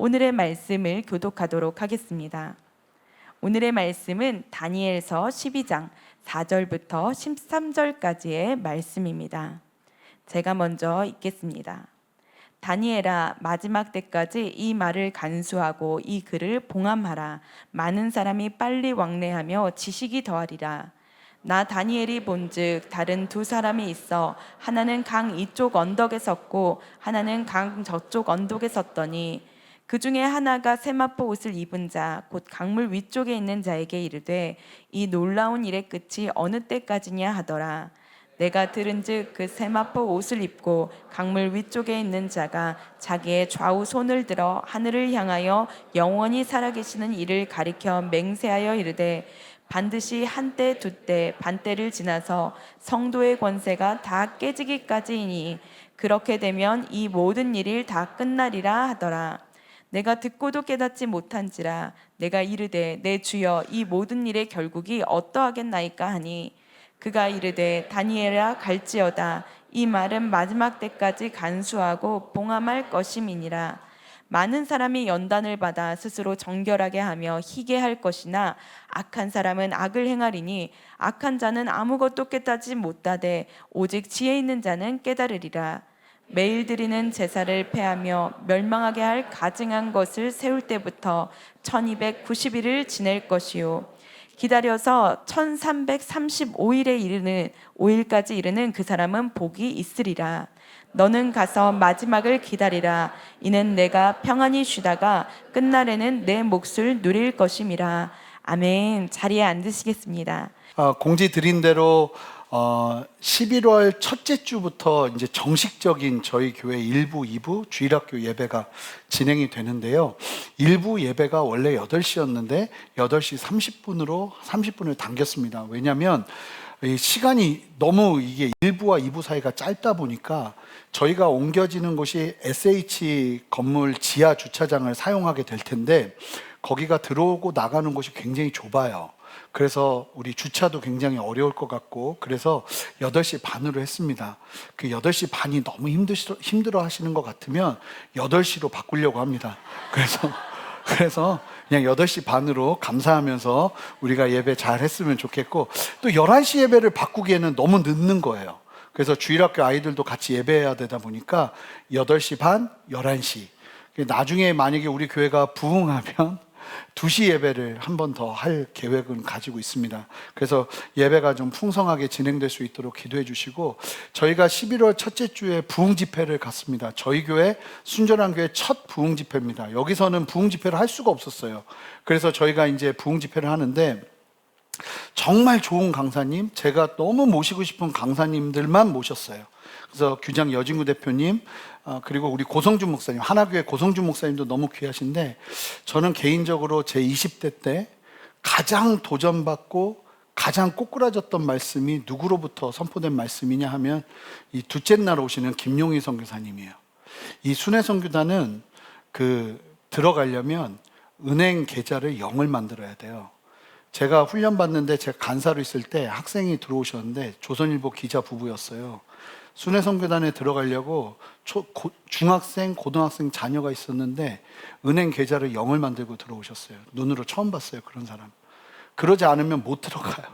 오늘의 말씀을 교독하도록 하겠습니다. 오늘의 말씀은 다니엘서 12장 4절부터 13절까지의 말씀입니다. 제가 먼저 읽겠습니다. 다니엘아, 마지막 때까지 이 말을 간수하고 이 글을 봉함하라. 많은 사람이 빨리 왕래하며 지식이 더하리라. 나 다니엘이 본즉 다른 두 사람이 있어 하나는 강 이쪽 언덕에 섰고 하나는 강 저쪽 언덕에 섰더니 그 중에 하나가 세마포 옷을 입은 자 곧 강물 위쪽에 있는 자에게 이르되 이 놀라운 일의 끝이 어느 때까지냐 하더라. 내가 들은즉 그 세마포 옷을 입고 강물 위쪽에 있는 자가 자기의 좌우 손을 들어 하늘을 향하여 영원히 살아계시는 이를 가리켜 맹세하여 이르되 반드시 한때 두때 반때를 지나서 성도의 권세가 다 깨지기까지이니 그렇게 되면 이 모든 일이 다 끝나리라 하더라. 내가 듣고도 깨닫지 못한지라. 내가 이르되 내 주여 이 모든 일의 결국이 어떠하겠나이까 하니 그가 이르되 다니엘아 갈지어다. 이 말은 마지막 때까지 간수하고 봉함할 것임이니라. 많은 사람이 연단을 받아 스스로 정결하게 하며 희게 할 것이나 악한 사람은 악을 행하리니 악한 자는 아무것도 깨닫지 못하되 오직 지혜 있는 자는 깨달으리라. 매일 드리는 제사를 폐하며 멸망하게 할 가증한 것을 세울 때부터 1290일을 지낼 것이요 기다려서 1335일에 이르는 5일까지 이르는 그 사람은 복이 있으리라. 너는 가서 마지막을 기다리라. 이는 내가 평안히 쉬다가 끝날에는 내 몫을 누릴 것임이라. 아멘. 자리에 앉으시겠습니다. 공지 드린 대로 11월 첫째 주부터 이제 정식적인 저희 교회 1부, 2부 주일학교 예배가 진행이 되는데요. 1부 예배가 원래 8시였는데 8시 30분을 당겼습니다. 왜냐하면 시간이 너무 이게 1부와 2부 사이가 짧다 보니까 저희가 옮겨지는 곳이 SH 건물 지하 주차장을 사용하게 될 텐데 거기가 들어오고 나가는 곳이 굉장히 좁아요. 그래서 우리 주차도 굉장히 어려울 것 같고 그래서 8시 반으로 했습니다. 그 8시 반이 너무 힘들어 하시는 것 같으면 8시로 바꾸려고 합니다. 그래서 그냥 8시 반으로 감사하면서 우리가 예배 잘 했으면 좋겠고 또 11시 예배를 바꾸기에는 너무 늦는 거예요. 그래서 주일학교 아이들도 같이 예배해야 되다 보니까 8시 반, 11시 나중에 만약에 우리 교회가 부흥하면 2시 예배를 한 번 더 할 계획은 가지고 있습니다. 그래서 예배가 좀 풍성하게 진행될 수 있도록 기도해 주시고 저희가 11월 첫째 주에 부흥 집회를 갔습니다. 저희 교회 순전한 교회 첫 부흥 집회입니다. 여기서는 부흥 집회를 할 수가 없었어요. 그래서 저희가 이제 부흥 집회를 하는데 정말 좋은 강사님, 제가 너무 모시고 싶은 강사님들만 모셨어요. 그래서 규장 여진구 대표님, 그리고 우리 고성준 목사님, 하나교회 고성준 목사님도 너무 귀하신데 저는 개인적으로 제 20대 때 가장 도전받고 가장 꼬꾸라졌던 말씀이 누구로부터 선포된 말씀이냐 하면 이 둘째 날 오시는 김용희 선교사님이에요. 이 순회 선교단은 들어가려면 은행 계좌를 0을 만들어야 돼요. 제가 훈련 받는데 제가 간사로 있을 때 학생이 들어오셨는데 조선일보 기자 부부였어요. 순회 선교단에 들어가려고 중학생, 고등학생 자녀가 있었는데 은행 계좌를 0을 만들고 들어오셨어요. 눈으로 처음 봤어요, 그런 사람. 그러지 않으면 못 들어가요.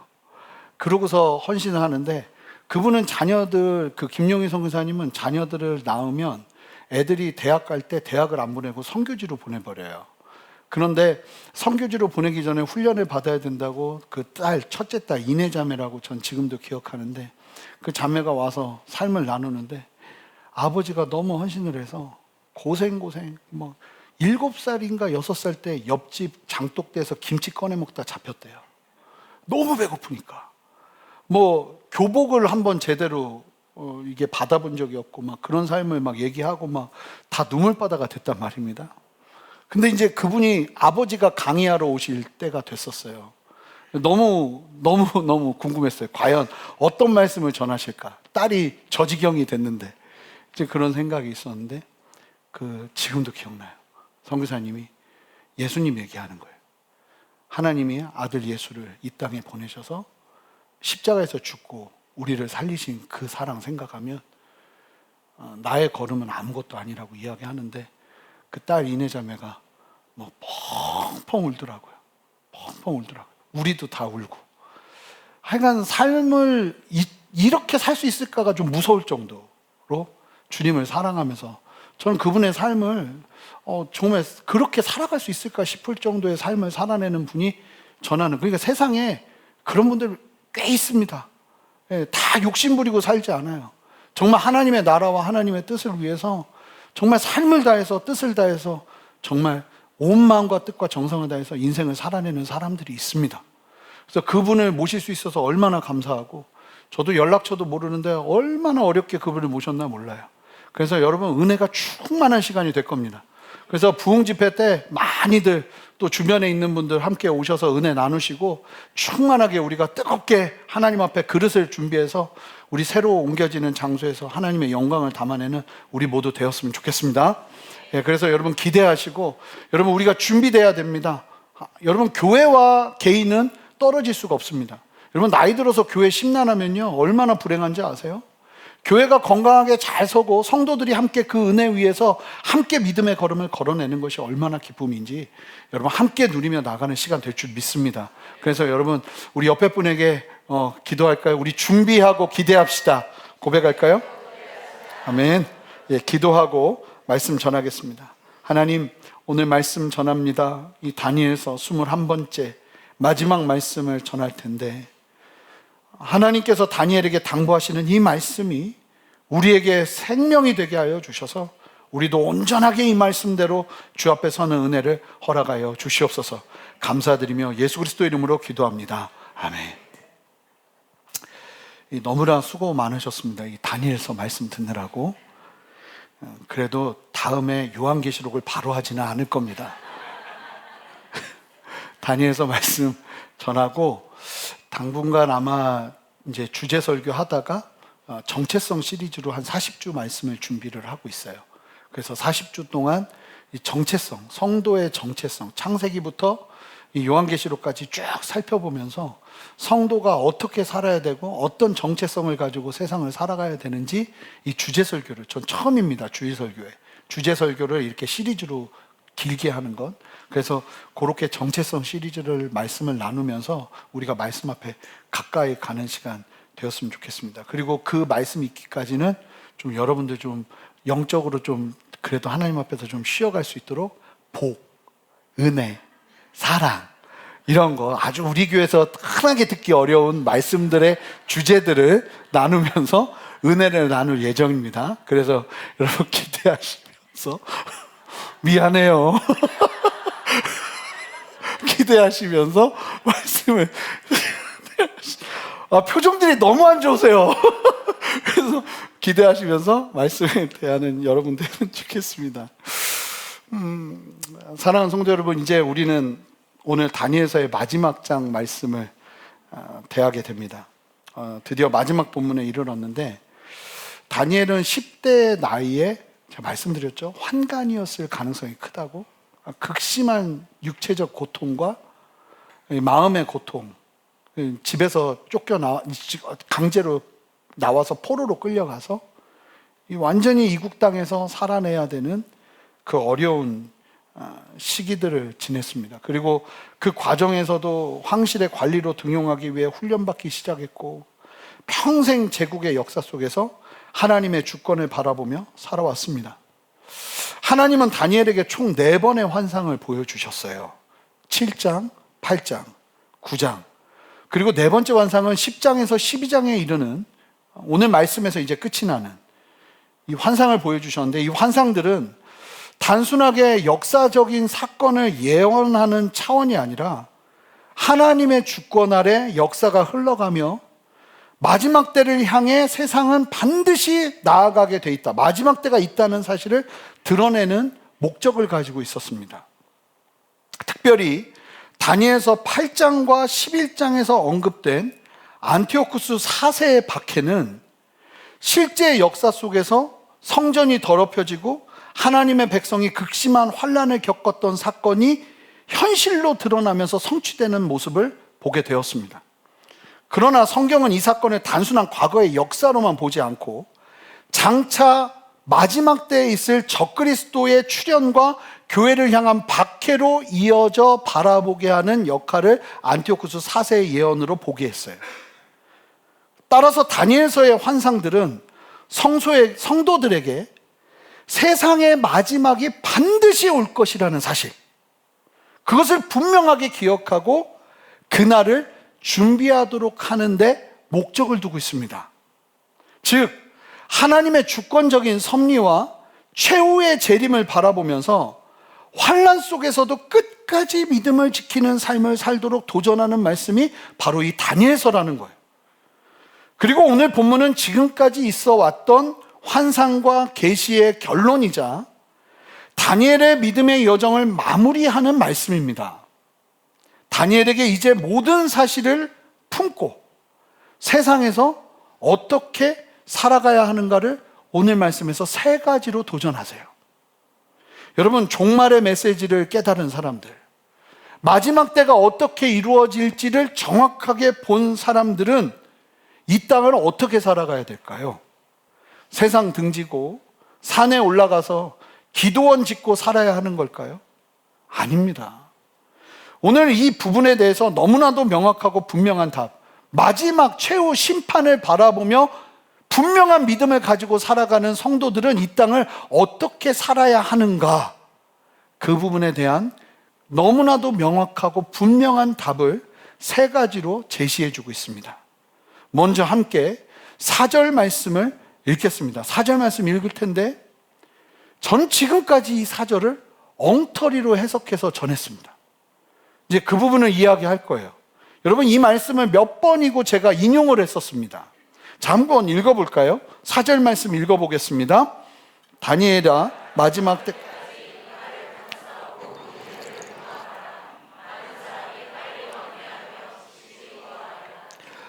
그러고서 헌신을 하는데 그분은 자녀들, 김용희 선교사님은 자녀들을 낳으면 애들이 대학 갈 때 대학을 안 보내고 선교지로 보내버려요. 그런데 선교지로 보내기 전에 훈련을 받아야 된다고 그 첫째 딸 이내자매라고 전 지금도 기억하는데 그 자매가 와서 삶을 나누는데 아버지가 너무 헌신을 해서 고생 7살인가 6살 때 옆집 장독대에서 김치 꺼내 먹다 잡혔대요. 너무 배고프니까 교복을 한번 제대로 이게 받아본 적이 없고 그런 삶을 얘기하고 다 눈물바다가 됐단 말입니다. 근데 이제 그분이 아버지가 강의하러 오실 때가 됐었어요. 너무 궁금했어요. 과연 어떤 말씀을 전하실까? 딸이 저 지경이 됐는데 이제 그런 생각이 있었는데 지금도 기억나요. 선교사님이 예수님 얘기하는 거예요. 하나님이 아들 예수를 이 땅에 보내셔서 십자가에서 죽고 우리를 살리신 그 사랑 생각하면 나의 걸음은 아무것도 아니라고 이야기하는데 그 딸 이내자매가 뭐 펑펑 울더라고요. 펑펑 울더라고요. 우리도 다 울고. 하여간 삶을 이렇게 살 수 있을까가 좀 무서울 정도로 주님을 사랑하면서 저는 그분의 삶을 정말 그렇게 살아갈 수 있을까 싶을 정도의 삶을 살아내는 분이 전하는, 그러니까 세상에 그런 분들 꽤 있습니다. 예, 다 욕심부리고 살지 않아요. 정말 하나님의 나라와 하나님의 뜻을 위해서 정말 삶을 다해서 뜻을 다해서 정말 온 마음과 뜻과 정성을 다해서 인생을 살아내는 사람들이 있습니다. 그래서 그분을 모실 수 있어서 얼마나 감사하고, 저도 연락처도 모르는데 얼마나 어렵게 그분을 모셨나 몰라요. 그래서 여러분 은혜가 충만한 시간이 될 겁니다. 그래서 부흥 집회 때 많이들 또 주변에 있는 분들 함께 오셔서 은혜 나누시고 충만하게 우리가 뜨겁게 하나님 앞에 그릇을 준비해서 우리 새로 옮겨지는 장소에서 하나님의 영광을 담아내는 우리 모두 되었으면 좋겠습니다. 예, 그래서 여러분 기대하시고, 여러분 우리가 준비돼야 됩니다. 여러분 교회와 개인은 떨어질 수가 없습니다. 여러분 나이 들어서 교회 심란하면요 얼마나 불행한지 아세요? 교회가 건강하게 잘 서고 성도들이 함께 그 은혜 위에서 함께 믿음의 걸음을 걸어내는 것이 얼마나 기쁨인지 여러분 함께 누리며 나가는 시간 될 줄 믿습니다. 그래서 여러분 우리 옆에 분에게 기도할까요? 우리 준비하고 기대합시다. 고백할까요? 아멘. 예, 기도하고 말씀 전하겠습니다. 하나님, 오늘 말씀 전합니다. 이 다니엘서 21번째 마지막 말씀을 전할 텐데, 하나님께서 다니엘에게 당부하시는 이 말씀이 우리에게 생명이 되게 하여 주셔서 우리도 온전하게 이 말씀대로 주 앞에 서는 은혜를 허락하여 주시옵소서. 감사드리며 예수 그리스도 이름으로 기도합니다. 아멘. 너무나 수고 많으셨습니다. 이 다니엘서 말씀 듣느라고. 그래도 다음에 요한계시록을 바로 하지는 않을 겁니다. 다니엘서 말씀 전하고 당분간 아마 이제 주제 설교 하다가 정체성 시리즈로 한 40주 말씀을 준비를 하고 있어요. 그래서 40주 동안 이 정체성, 성도의 정체성, 창세기부터 이 요한계시록까지 쭉 살펴보면서 성도가 어떻게 살아야 되고 어떤 정체성을 가지고 세상을 살아가야 되는지 이 주제 설교를, 전 처음입니다. 주일 설교에 주제 설교를 이렇게 시리즈로 길게 하는 것. 그래서 그렇게 정체성 시리즈를 말씀을 나누면서 우리가 말씀 앞에 가까이 가는 시간 되었으면 좋겠습니다. 그리고 그 말씀 있기까지는 좀 여러분들 좀 영적으로 좀 그래도 하나님 앞에서 좀 쉬어갈 수 있도록 복, 은혜, 사랑 이런 거 아주 우리 교회에서 흔하게 듣기 어려운 말씀들의 주제들을 나누면서 은혜를 나눌 예정입니다. 그래서 여러분 기대하시면서 미안해요. 기대하시면서 말씀을 표정들이 너무 안 좋으세요. 그래서 기대하시면서 말씀에 대하는 여러분 되면 좋겠습니다. 사랑하는 성도 여러분, 이제 우리는 오늘 다니엘서의 마지막 장 말씀을 대하게 됩니다. 드디어 마지막 본문에 이르렀는데, 다니엘은 10대 나이에 제가 말씀드렸죠. 환관이었을 가능성이 크다고. 극심한 육체적 고통과 마음의 고통, 집에서 강제로 나와서 포로로 끌려가서 완전히 이국 땅에서 살아내야 되는 그 어려운 시기들을 지냈습니다. 그리고 그 과정에서도 황실의 관리로 등용하기 위해 훈련받기 시작했고, 평생 제국의 역사 속에서 하나님의 주권을 바라보며 살아왔습니다. 하나님은 다니엘에게 총 4번의 환상을 보여주셨어요. 7장, 8장, 9장. 그리고 4번째 환상은 10장에서 12장에 이르는, 오늘 말씀에서 이제 끝이 나는 이 환상을 보여주셨는데, 이 환상들은 단순하게 역사적인 사건을 예언하는 차원이 아니라 하나님의 주권 아래 역사가 흘러가며 마지막 때를 향해 세상은 반드시 나아가게 돼 있다, 마지막 때가 있다는 사실을 드러내는 목적을 가지고 있었습니다. 특별히 다니엘서 8장과 11장에서 언급된 안티오쿠스 4세의 박해는 실제 역사 속에서 성전이 더럽혀지고 하나님의 백성이 극심한 환난을 겪었던 사건이 현실로 드러나면서 성취되는 모습을 보게 되었습니다. 그러나 성경은 이 사건을 단순한 과거의 역사로만 보지 않고 장차 마지막 때에 있을 적그리스도의 출현과 교회를 향한 박해로 이어져 바라보게 하는 역할을 안티오쿠스 4세의 예언으로 보게 했어요. 따라서 다니엘서의 환상들은 성도들에게 세상의 마지막이 반드시 올 것이라는 사실, 그것을 분명하게 기억하고 그날을 준비하도록 하는데 목적을 두고 있습니다. 즉 하나님의 주권적인 섭리와 최후의 재림을 바라보면서 환난 속에서도 끝까지 믿음을 지키는 삶을 살도록 도전하는 말씀이 바로 이 다니엘서라는 거예요. 그리고 오늘 본문은 지금까지 있어 왔던 환상과 계시의 결론이자 다니엘의 믿음의 여정을 마무리하는 말씀입니다. 다니엘에게 이제 모든 사실을 품고 세상에서 어떻게 살아가야 하는가를 오늘 말씀에서 3가지로 도전하세요. 여러분, 종말의 메시지를 깨달은 사람들, 마지막 때가 어떻게 이루어질지를 정확하게 본 사람들은 이 땅을 어떻게 살아가야 될까요? 세상 등지고 산에 올라가서 기도원 짓고 살아야 하는 걸까요? 아닙니다. 오늘 이 부분에 대해서 너무나도 명확하고 분명한 답, 마지막 최후 심판을 바라보며 분명한 믿음을 가지고 살아가는 성도들은 이 땅을 어떻게 살아야 하는가, 그 부분에 대한 너무나도 명확하고 분명한 답을 3가지로 제시해 주고 있습니다. 먼저 함께 4절 말씀을 읽겠습니다. 4절 말씀 읽을 텐데 전 지금까지 이 4절을 엉터리로 해석해서 전했습니다. 이제 그 부분을 이야기할 거예요. 여러분, 이 말씀을 몇 번이고 제가 인용을 했었습니다. 자, 한번 읽어볼까요? 4절 말씀 읽어보겠습니다. 다니엘아, 마지막 때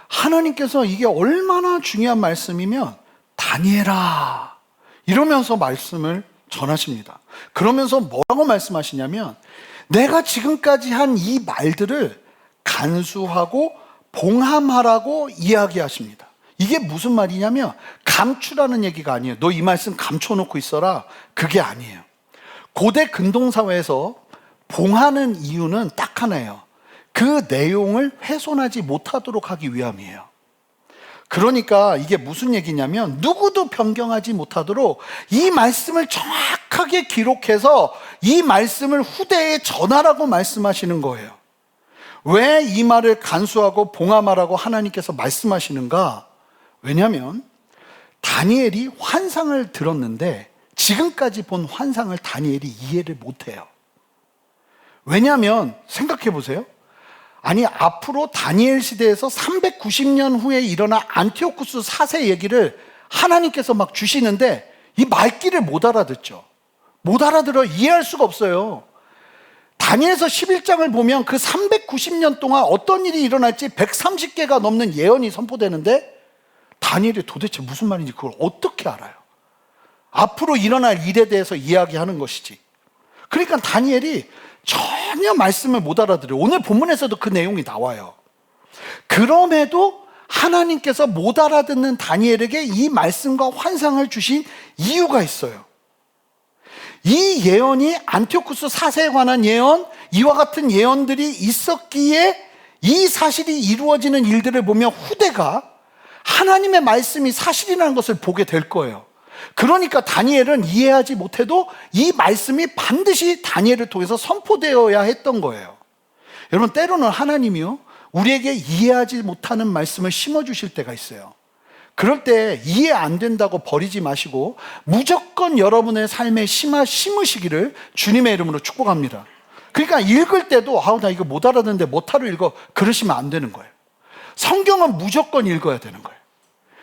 하나님께서 이게 얼마나 중요한 말씀이면 다니엘아 이러면서 말씀을 전하십니다. 그러면서 뭐라고 말씀하시냐면 내가 지금까지 한 이 말들을 간수하고 봉함하라고 이야기하십니다. 이게 무슨 말이냐면 감추라는 얘기가 아니에요. 너 이 말씀 감춰놓고 있어라, 그게 아니에요. 고대 근동사회에서 봉하는 이유는 딱 하나예요. 그 내용을 훼손하지 못하도록 하기 위함이에요. 그러니까 이게 무슨 얘기냐면 누구도 변경하지 못하도록 이 말씀을 정확하게 기록해서 이 말씀을 후대에 전하라고 말씀하시는 거예요. 왜 이 말을 간수하고 봉함하라고 하나님께서 말씀하시는가? 왜냐하면 다니엘이 환상을 들었는데 지금까지 본 환상을 다니엘이 이해를 못해요. 왜냐하면 생각해 보세요. 아니, 앞으로 다니엘 시대에서 390년 후에 일어난 안티오쿠스 4세 얘기를 하나님께서 막 주시는데 이 말귀를 못 알아듣죠. 못 알아들어, 이해할 수가 없어요. 다니엘서 11장을 보면 그 390년 동안 어떤 일이 일어날지 130개가 넘는 예언이 선포되는데 다니엘이 도대체 무슨 말인지 그걸 어떻게 알아요? 앞으로 일어날 일에 대해서 이야기하는 것이지. 그러니까 다니엘이 전혀 말씀을 못 알아들어요. 오늘 본문에서도 그 내용이 나와요. 그럼에도 하나님께서 못 알아듣는 다니엘에게 이 말씀과 환상을 주신 이유가 있어요. 이 예언이 안티오쿠스 4세에 관한 예언, 이와 같은 예언들이 있었기에 이 사실이 이루어지는 일들을 보며 후대가 하나님의 말씀이 사실이라는 것을 보게 될 거예요. 그러니까 다니엘은 이해하지 못해도 이 말씀이 반드시 다니엘을 통해서 선포되어야 했던 거예요. 여러분, 때로는 하나님이요, 우리에게 이해하지 못하는 말씀을 심어주실 때가 있어요. 그럴 때 이해 안 된다고 버리지 마시고 무조건 여러분의 삶에 심으시기를 주님의 이름으로 축복합니다. 그러니까 읽을 때도 나 이거 못 알아듣는데 뭐하러 읽어, 그러시면 안 되는 거예요. 성경은 무조건 읽어야 되는 거예요.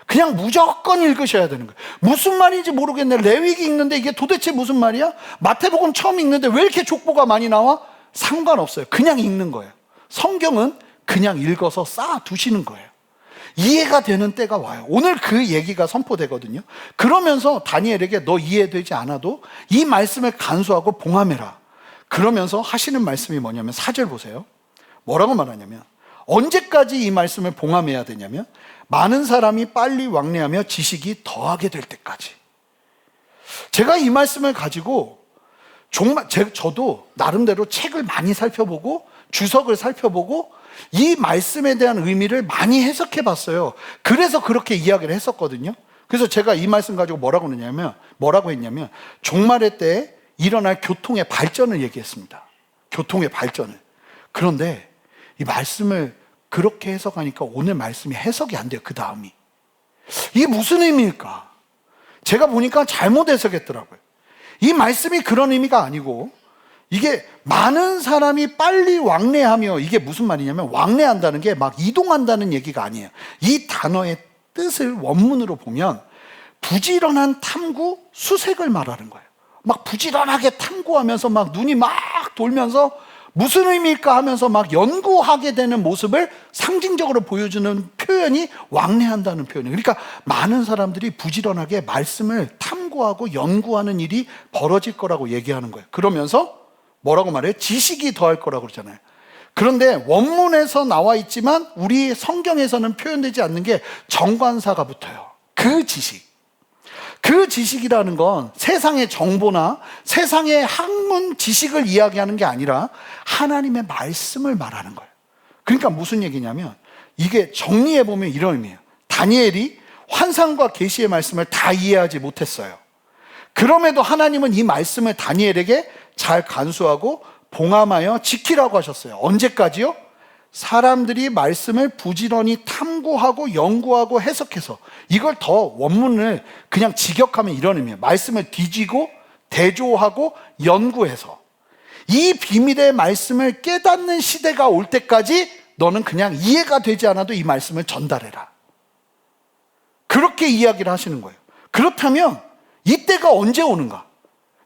그냥 무조건 읽으셔야 되는 거예요. 무슨 말인지 모르겠네. 레위기 읽는데 이게 도대체 무슨 말이야? 마태복음 처음 읽는데 왜 이렇게 족보가 많이 나와? 상관없어요. 그냥 읽는 거예요. 성경은 그냥 읽어서 쌓아두시는 거예요. 이해가 되는 때가 와요. 오늘 그 얘기가 선포되거든요. 그러면서 다니엘에게 너 이해되지 않아도 이 말씀을 간수하고 봉함해라. 그러면서 하시는 말씀이 뭐냐면 4절 보세요. 뭐라고 말하냐면 언제까지 이 말씀을 봉함해야 되냐면 많은 사람이 빨리 왕래하며 지식이 더하게 될 때까지. 제가 이 말씀을 가지고 정말 저도 나름대로 책을 많이 살펴보고 주석을 살펴보고 이 말씀에 대한 의미를 많이 해석해 봤어요. 그래서 그렇게 이야기를 했었거든요. 그래서 제가 이 말씀 가지고 뭐라고 했냐면 종말의 때에 일어날 교통의 발전을 얘기했습니다. 교통의 발전을. 그런데 이 말씀을 그렇게 해석하니까 오늘 말씀이 해석이 안 돼요. 그 다음이. 이게 무슨 의미일까? 제가 보니까 잘못 해석했더라고요. 이 말씀이 그런 의미가 아니고 이게 많은 사람이 빨리 왕래하며, 이게 무슨 말이냐면 왕래한다는 게 막 이동한다는 얘기가 아니에요. 이 단어의 뜻을 원문으로 보면 부지런한 탐구, 수색을 말하는 거예요. 막 부지런하게 탐구하면서 막 눈이 막 돌면서 무슨 의미일까 하면서 막 연구하게 되는 모습을 상징적으로 보여주는 표현이 왕래한다는 표현이에요. 그러니까 많은 사람들이 부지런하게 말씀을 탐구하고 연구하는 일이 벌어질 거라고 얘기하는 거예요. 그러면서 뭐라고 말해요? 지식이 더할 거라고 그러잖아요. 그런데 원문에서 나와 있지만 우리 성경에서는 표현되지 않는 게 정관사가 붙어요. 그 지식. 그 지식이라는 건 세상의 정보나 세상의 학문 지식을 이야기하는 게 아니라 하나님의 말씀을 말하는 거예요. 그러니까 무슨 얘기냐면 이게 정리해보면 이런 의미예요. 다니엘이 환상과 계시의 말씀을 다 이해하지 못했어요. 그럼에도 하나님은 이 말씀을 다니엘에게 잘 간수하고 봉함하여 지키라고 하셨어요. 언제까지요? 사람들이 말씀을 부지런히 탐구하고 연구하고 해석해서, 이걸 더 원문을 그냥 직역하면 이런 의미예요. 말씀을 뒤지고 대조하고 연구해서 이 비밀의 말씀을 깨닫는 시대가 올 때까지 너는 그냥 이해가 되지 않아도 이 말씀을 전달해라. 그렇게 이야기를 하시는 거예요. 그렇다면 이때가 언제 오는가?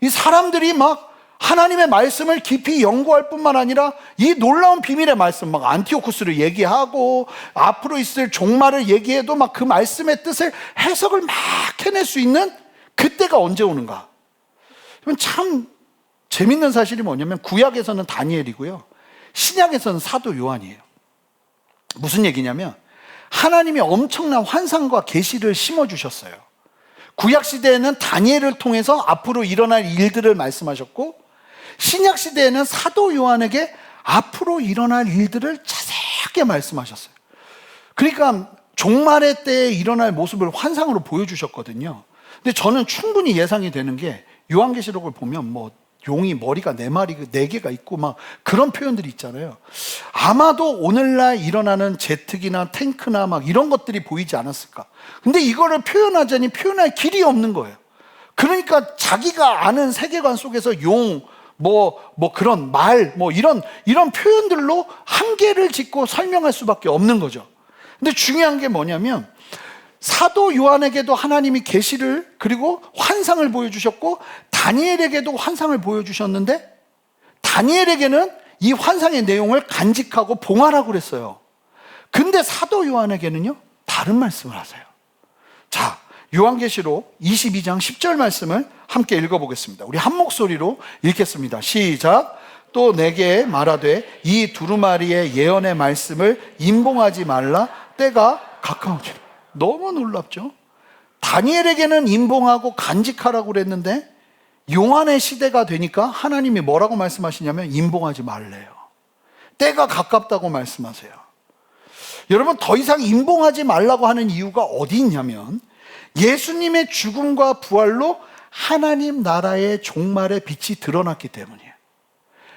이 사람들이 막 하나님의 말씀을 깊이 연구할 뿐만 아니라 이 놀라운 비밀의 말씀, 막 안티오쿠스를 얘기하고 앞으로 있을 종말을 얘기해도 막 그 말씀의 뜻을 해석을 막 해낼 수 있는 그때가 언제 오는가? 참 재밌는 사실이 뭐냐면 구약에서는 다니엘이고요, 신약에서는 사도 요한이에요. 무슨 얘기냐면 하나님이 엄청난 환상과 계시를 심어주셨어요. 구약 시대에는 다니엘을 통해서 앞으로 일어날 일들을 말씀하셨고, 신약 시대에는 사도 요한에게 앞으로 일어날 일들을 자세하게 말씀하셨어요. 그러니까 종말의 때에 일어날 모습을 환상으로 보여주셨거든요. 근데 저는 충분히 예상이 되는 게 요한계시록을 보면 뭐 용이 머리가 4개가 있고 막 그런 표현들이 있잖아요. 아마도 오늘날 일어나는 제트기나 탱크나 막 이런 것들이 보이지 않았을까. 근데 이거를 표현하자니 표현할 길이 없는 거예요. 그러니까 자기가 아는 세계관 속에서 용, 그런 말, 이런 표현들로 한계를 짓고 설명할 수밖에 없는 거죠. 근데 중요한 게 뭐냐면 사도 요한에게도 하나님이 계시를 그리고 환상을 보여주셨고 다니엘에게도 환상을 보여주셨는데 다니엘에게는 이 환상의 내용을 간직하고 봉하라고 그랬어요. 근데 사도 요한에게는요 다른 말씀을 하세요. 자, 요한계시록 22장 10절 말씀을 함께 읽어보겠습니다. 우리 한 목소리로 읽겠습니다. 시작. 또 내게 말하되 이 두루마리의 예언의 말씀을 임봉하지 말라. 때가 가까우니라. 너무 놀랍죠? 다니엘에게는 임봉하고 간직하라고 그랬는데 요한의 시대가 되니까 하나님이 뭐라고 말씀하시냐면 임봉하지 말래요. 때가 가깝다고 말씀하세요. 여러분, 더 이상 임봉하지 말라고 하는 이유가 어디 있냐면 예수님의 죽음과 부활로 하나님 나라의 종말의 빛이 드러났기 때문이에요.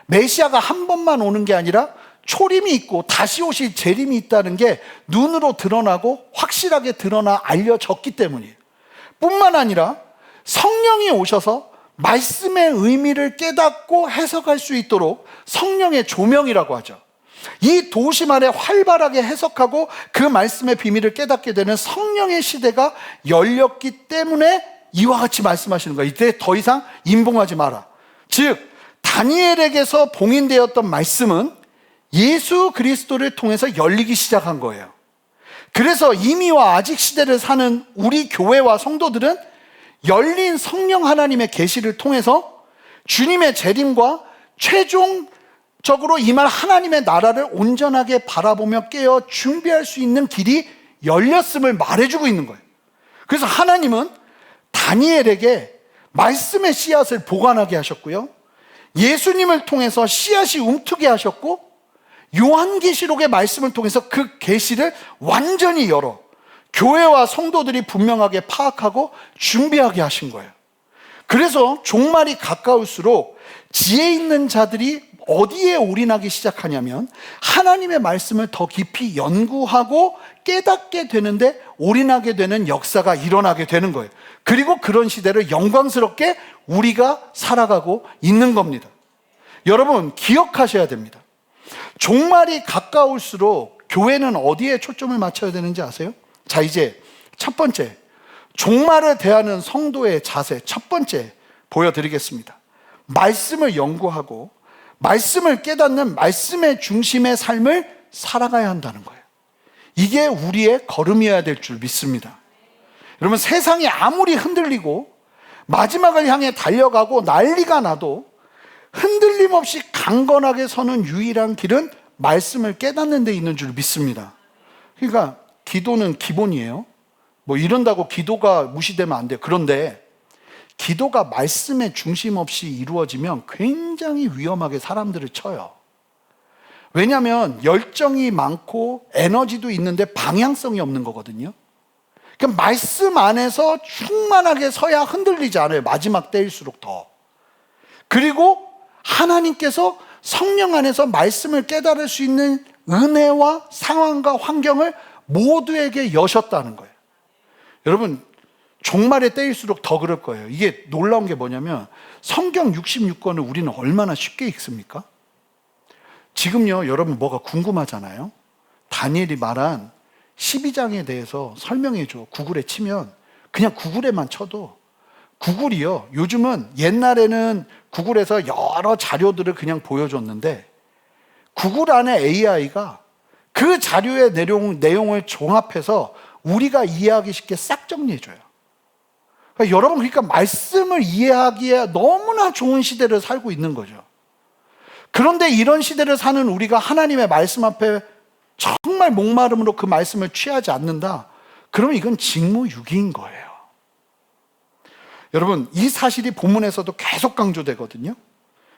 메시아가 한 번만 오는 게 아니라 초림이 있고 다시 오실 재림이 있다는 게 눈으로 드러나고 확실하게 드러나 알려졌기 때문이에요. 뿐만 아니라 성령이 오셔서 말씀의 의미를 깨닫고 해석할 수 있도록 성령의 조명이라고 하죠. 이 도심 안에 활발하게 해석하고 그 말씀의 비밀을 깨닫게 되는 성령의 시대가 열렸기 때문에 이와 같이 말씀하시는 거예요. 이때 더 이상 임봉하지 마라. 즉 다니엘에게서 봉인되었던 말씀은 예수 그리스도를 통해서 열리기 시작한 거예요. 그래서 이미와 아직 시대를 사는 우리 교회와 성도들은 열린 성령 하나님의 계시를 통해서 주님의 재림과 최종적으로 임할 하나님의 나라를 온전하게 바라보며 깨어 준비할 수 있는 길이 열렸음을 말해주고 있는 거예요. 그래서 하나님은 다니엘에게 말씀의 씨앗을 보관하게 하셨고요. 예수님을 통해서 씨앗이 움트게 하셨고, 요한계시록의 말씀을 통해서 그 계시를 완전히 열어 교회와 성도들이 분명하게 파악하고 준비하게 하신 거예요. 그래서 종말이 가까울수록 지혜 있는 자들이 어디에 올인하기 시작하냐면 하나님의 말씀을 더 깊이 연구하고 깨닫게 되는데 올인하게 되는 역사가 일어나게 되는 거예요. 그리고 그런 시대를 영광스럽게 우리가 살아가고 있는 겁니다. 여러분, 기억하셔야 됩니다. 종말이 가까울수록 교회는 어디에 초점을 맞춰야 되는지 아세요? 자, 이제 첫 번째, 종말을 대하는 성도의 자세, 첫 번째 보여드리겠습니다. 말씀을 연구하고 말씀을 깨닫는 말씀의 중심의 삶을 살아가야 한다는 거예요. 이게 우리의 걸음이어야 될 줄 믿습니다. 여러분, 세상이 아무리 흔들리고 마지막을 향해 달려가고 난리가 나도 흔들림 없이 강건하게 서는 유일한 길은 말씀을 깨닫는 데 있는 줄 믿습니다. 그러니까 기도는 기본이에요. 뭐 이런다고 기도가 무시되면 안 돼요. 그런데 기도가 말씀의 중심 없이 이루어지면 굉장히 위험하게 사람들을 쳐요. 왜냐하면 열정이 많고 에너지도 있는데 방향성이 없는 거거든요. 그러니까 말씀 안에서 충만하게 서야 흔들리지 않아요. 마지막 때일수록 더. 그리고 하나님께서 성령 안에서 말씀을 깨달을 수 있는 은혜와 상황과 환경을 모두에게 여셨다는 거예요. 여러분, 종말의 때일수록 더 그럴 거예요. 이게 놀라운 게 뭐냐면 성경 66권을 우리는 얼마나 쉽게 읽습니까? 지금요, 여러분 뭐가 궁금하잖아요. 다니엘이 말한 12장에 대해서 설명해 줘. 구글에 치면 그냥 구글에만 쳐도 구글이요, 요즘은 옛날에는 구글에서 여러 자료들을 그냥 보여줬는데 구글 안에 AI가 그 자료의 내용을 종합해서 우리가 이해하기 쉽게 싹 정리해줘요. 그러니까 여러분, 그러니까 말씀을 이해하기에 너무나 좋은 시대를 살고 있는 거죠. 그런데 이런 시대를 사는 우리가 하나님의 말씀 앞에 정말 목마름으로 그 말씀을 취하지 않는다? 그러면 이건 직무유기인 거예요. 여러분, 이 사실이 본문에서도 계속 강조되거든요.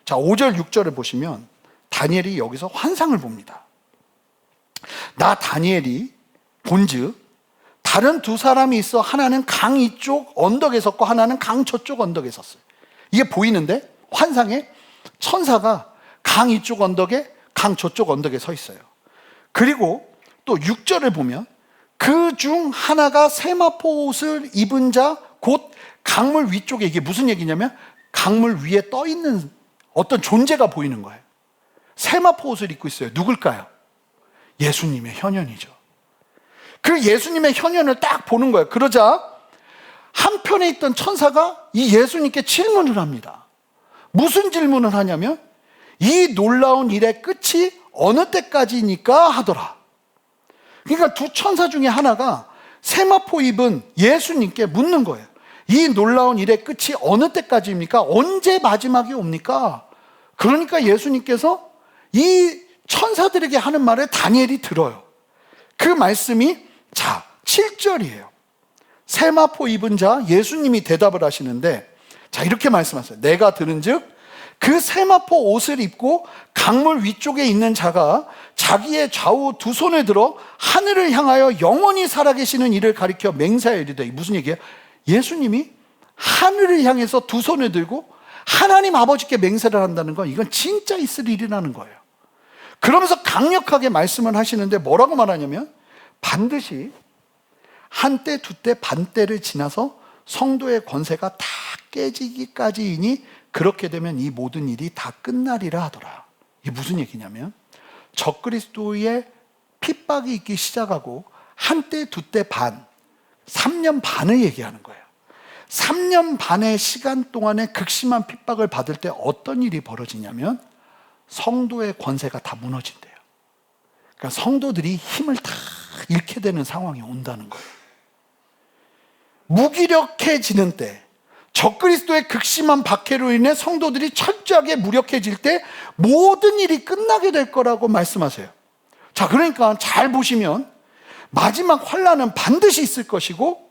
자, 5절 6절을 보시면 다니엘이 여기서 환상을 봅니다. 나 다니엘이 본즉 다른 두 사람이 있어 하나는 강 이쪽 언덕에 섰고 하나는 강 저쪽 언덕에 섰어요. 이게 보이는데 환상에 천사가 강 이쪽 언덕에 강 저쪽 언덕에 서 있어요. 그리고 또 6절을 보면 그 중 하나가 세마포 옷을 입은 자 곧 강물 위쪽에, 이게 무슨 얘기냐면 강물 위에 떠 있는 어떤 존재가 보이는 거예요. 세마포 옷을 입고 있어요. 누굴까요? 예수님의 현현이죠. 그 예수님의 현현을 딱 보는 거예요. 그러자 한편에 있던 천사가 이 예수님께 질문을 합니다. 무슨 질문을 하냐면 이 놀라운 일의 끝이 어느 때까지니까 하더라. 그러니까 두 천사 중에 하나가 세마포 입은 예수님께 묻는 거예요. 이 놀라운 일의 끝이 어느 때까지입니까? 언제 마지막이 옵니까? 그러니까 예수님께서 이 천사들에게 하는 말을 다니엘이 들어요. 그 말씀이 자 7절이에요. 세마포 입은 자 예수님이 대답을 하시는데 자 이렇게 말씀하세요. 내가 들은즉 그 세마포 옷을 입고 강물 위쪽에 있는 자가 자기의 좌우 두 손을 들어 하늘을 향하여 영원히 살아계시는 이를 가리켜 맹세하여 이르되. 무슨 얘기예요? 예수님이 하늘을 향해서 두 손을 들고 하나님 아버지께 맹세를 한다는 건 이건 진짜 있을 일이라는 거예요. 그러면서 강력하게 말씀을 하시는데 뭐라고 말하냐면 반드시 한때 두때 반때를 지나서 성도의 권세가 다 깨지기까지이니 그렇게 되면 이 모든 일이 다 끝나리라 하더라. 이게 무슨 얘기냐면 적그리스도의 핍박이 있기 시작하고 한때 두때 반 3년 반을 얘기하는 거예요. 3년 반의 시간 동안에 극심한 핍박을 받을 때 어떤 일이 벌어지냐면 성도의 권세가 다 무너진대요. 그러니까 성도들이 힘을 다 잃게 되는 상황이 온다는 거예요. 무기력해지는 때, 적그리스도의 극심한 박해로 인해 성도들이 철저하게 무력해질 때 모든 일이 끝나게 될 거라고 말씀하세요. 자, 그러니까 잘 보시면 마지막 환난은 반드시 있을 것이고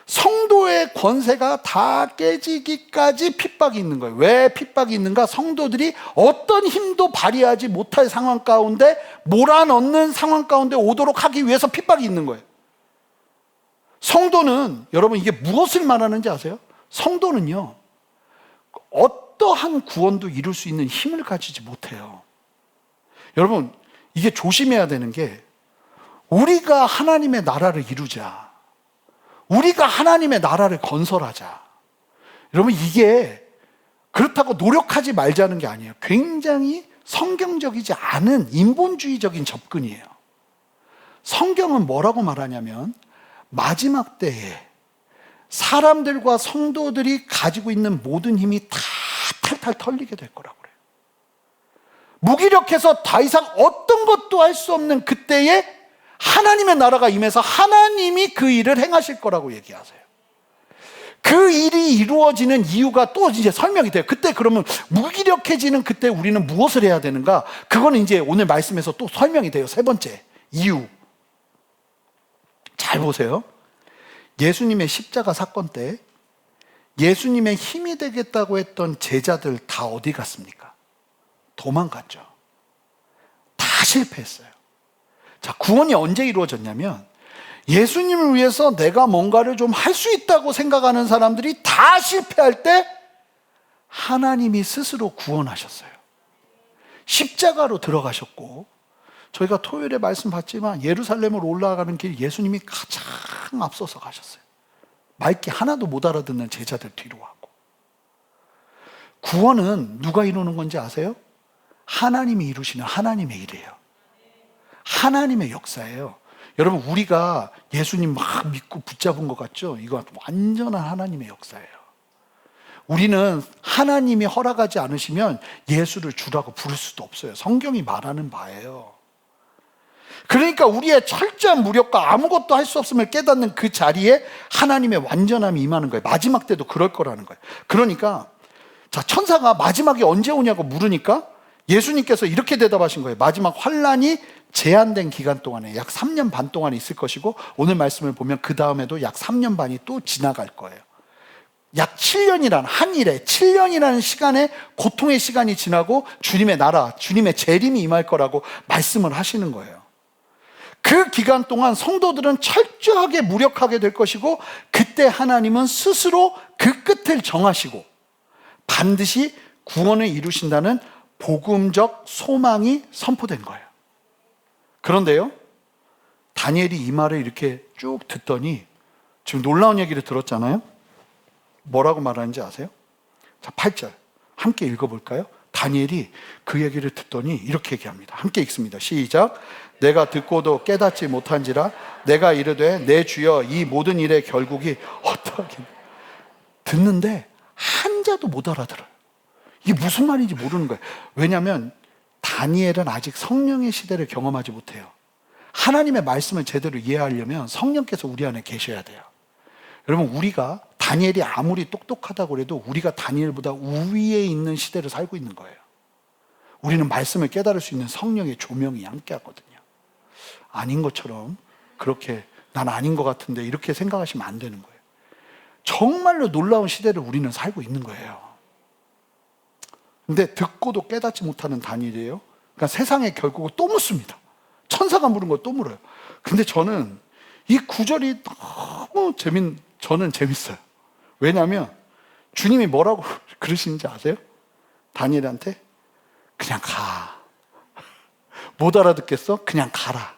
성도의 권세가 다 깨지기까지 핍박이 있는 거예요. 왜 핍박이 있는가? 성도들이 어떤 힘도 발휘하지 못할 상황 가운데 몰아넣는 상황 가운데 오도록 하기 위해서 핍박이 있는 거예요. 성도는, 여러분 이게 무엇을 말하는지 아세요? 성도는요, 어떠한 구원도 이룰 수 있는 힘을 가지지 못해요. 여러분, 이게 조심해야 되는 게, 우리가 하나님의 나라를 이루자, 우리가 하나님의 나라를 건설하자, 여러분 이게 그렇다고 노력하지 말자는 게 아니에요. 굉장히 성경적이지 않은 인본주의적인 접근이에요. 성경은 뭐라고 말하냐면, 마지막 때에 사람들과 성도들이 가지고 있는 모든 힘이 다 탈탈 털리게 될 거라고 그래요. 무기력해서 더 이상 어떤 것도 할 수 없는 그때에 하나님의 나라가 임해서 하나님이 그 일을 행하실 거라고 얘기하세요. 그 일이 이루어지는 이유가 또 이제 설명이 돼요. 그때 그러면 무기력해지는 그때 우리는 무엇을 해야 되는가? 그거는 이제 오늘 말씀에서 또 설명이 돼요. 세 번째, 이유. 잘 보세요. 예수님의 십자가 사건 때 예수님의 힘이 되겠다고 했던 제자들 다 어디 갔습니까? 도망갔죠. 다 실패했어요. 자, 구원이 언제 이루어졌냐면, 예수님을 위해서 내가 뭔가를 좀 할 수 있다고 생각하는 사람들이 다 실패할 때 하나님이 스스로 구원하셨어요. 십자가로 들어가셨고, 저희가 토요일에 말씀 봤지만 예루살렘으로 올라가는 길 예수님이 가장 앞서서 가셨어요. 말귀 하나도 못 알아듣는 제자들 뒤로 하고. 구원은 누가 이루는 건지 아세요? 하나님이 이루시는 하나님의 일이에요. 하나님의 역사예요. 여러분, 우리가 예수님 막 믿고 붙잡은 것 같죠? 이거 완전한 하나님의 역사예요. 우리는 하나님이 허락하지 않으시면 예수를 주라고 부를 수도 없어요. 성경이 말하는 바예요. 그러니까 우리의 철저한 무력과 아무것도 할 수 없음을 깨닫는 그 자리에 하나님의 완전함이 임하는 거예요. 마지막 때도 그럴 거라는 거예요. 그러니까 자, 천사가 마지막이 언제 오냐고 물으니까 예수님께서 이렇게 대답하신 거예요. 마지막 환란이 제한된 기간 동안에 약 3년 반 동안 있을 것이고, 오늘 말씀을 보면 그 다음에도 약 3년 반이 또 지나갈 거예요. 약 7년이라는 한 일에 7년이라는 시간에 고통의 시간이 지나고 주님의 나라, 주님의 재림이 임할 거라고 말씀을 하시는 거예요. 그 기간 동안 성도들은 철저하게 무력하게 될 것이고, 그때 하나님은 스스로 그 끝을 정하시고 반드시 구원을 이루신다는 복음적 소망이 선포된 거예요. 그런데요, 다니엘이 이 말을 이렇게 쭉 듣더니 지금 놀라운 얘기를 들었잖아요. 뭐라고 말하는지 아세요? 자, 8절 함께 읽어볼까요? 다니엘이 그 얘기를 듣더니 이렇게 얘기합니다. 함께 읽습니다. 시작. 내가 듣고도 깨닫지 못한지라 내가 이르되 내 주여 이 모든 일의 결국이 어떠하긴. 듣는데 한자도 못 알아들어요. 이게 무슨 말인지 모르는 거예요. 왜냐하면 다니엘은 아직 성령의 시대를 경험하지 못해요. 하나님의 말씀을 제대로 이해하려면 성령께서 우리 안에 계셔야 돼요. 여러분, 우리가 다니엘이 아무리 똑똑하다고 해도 우리가 다니엘보다 우위에 있는 시대를 살고 있는 거예요. 우리는 말씀을 깨달을 수 있는 성령의 조명이 함께 하거든요. 아닌 것처럼 그렇게 난 아닌 것 같은데 이렇게 생각하시면 안 되는 거예요. 정말로 놀라운 시대를 우리는 살고 있는 거예요. 근데 듣고도 깨닫지 못하는 다니엘이에요. 그러니까 세상의 결국을 또 묻습니다. 천사가 물은 걸 또 물어요. 근데 저는 이 구절이 너무 저는 재밌어요. 왜냐하면 주님이 뭐라고 그러시는지 아세요? 다니엘한테 그냥 가. 못 알아듣겠어? 그냥 가라.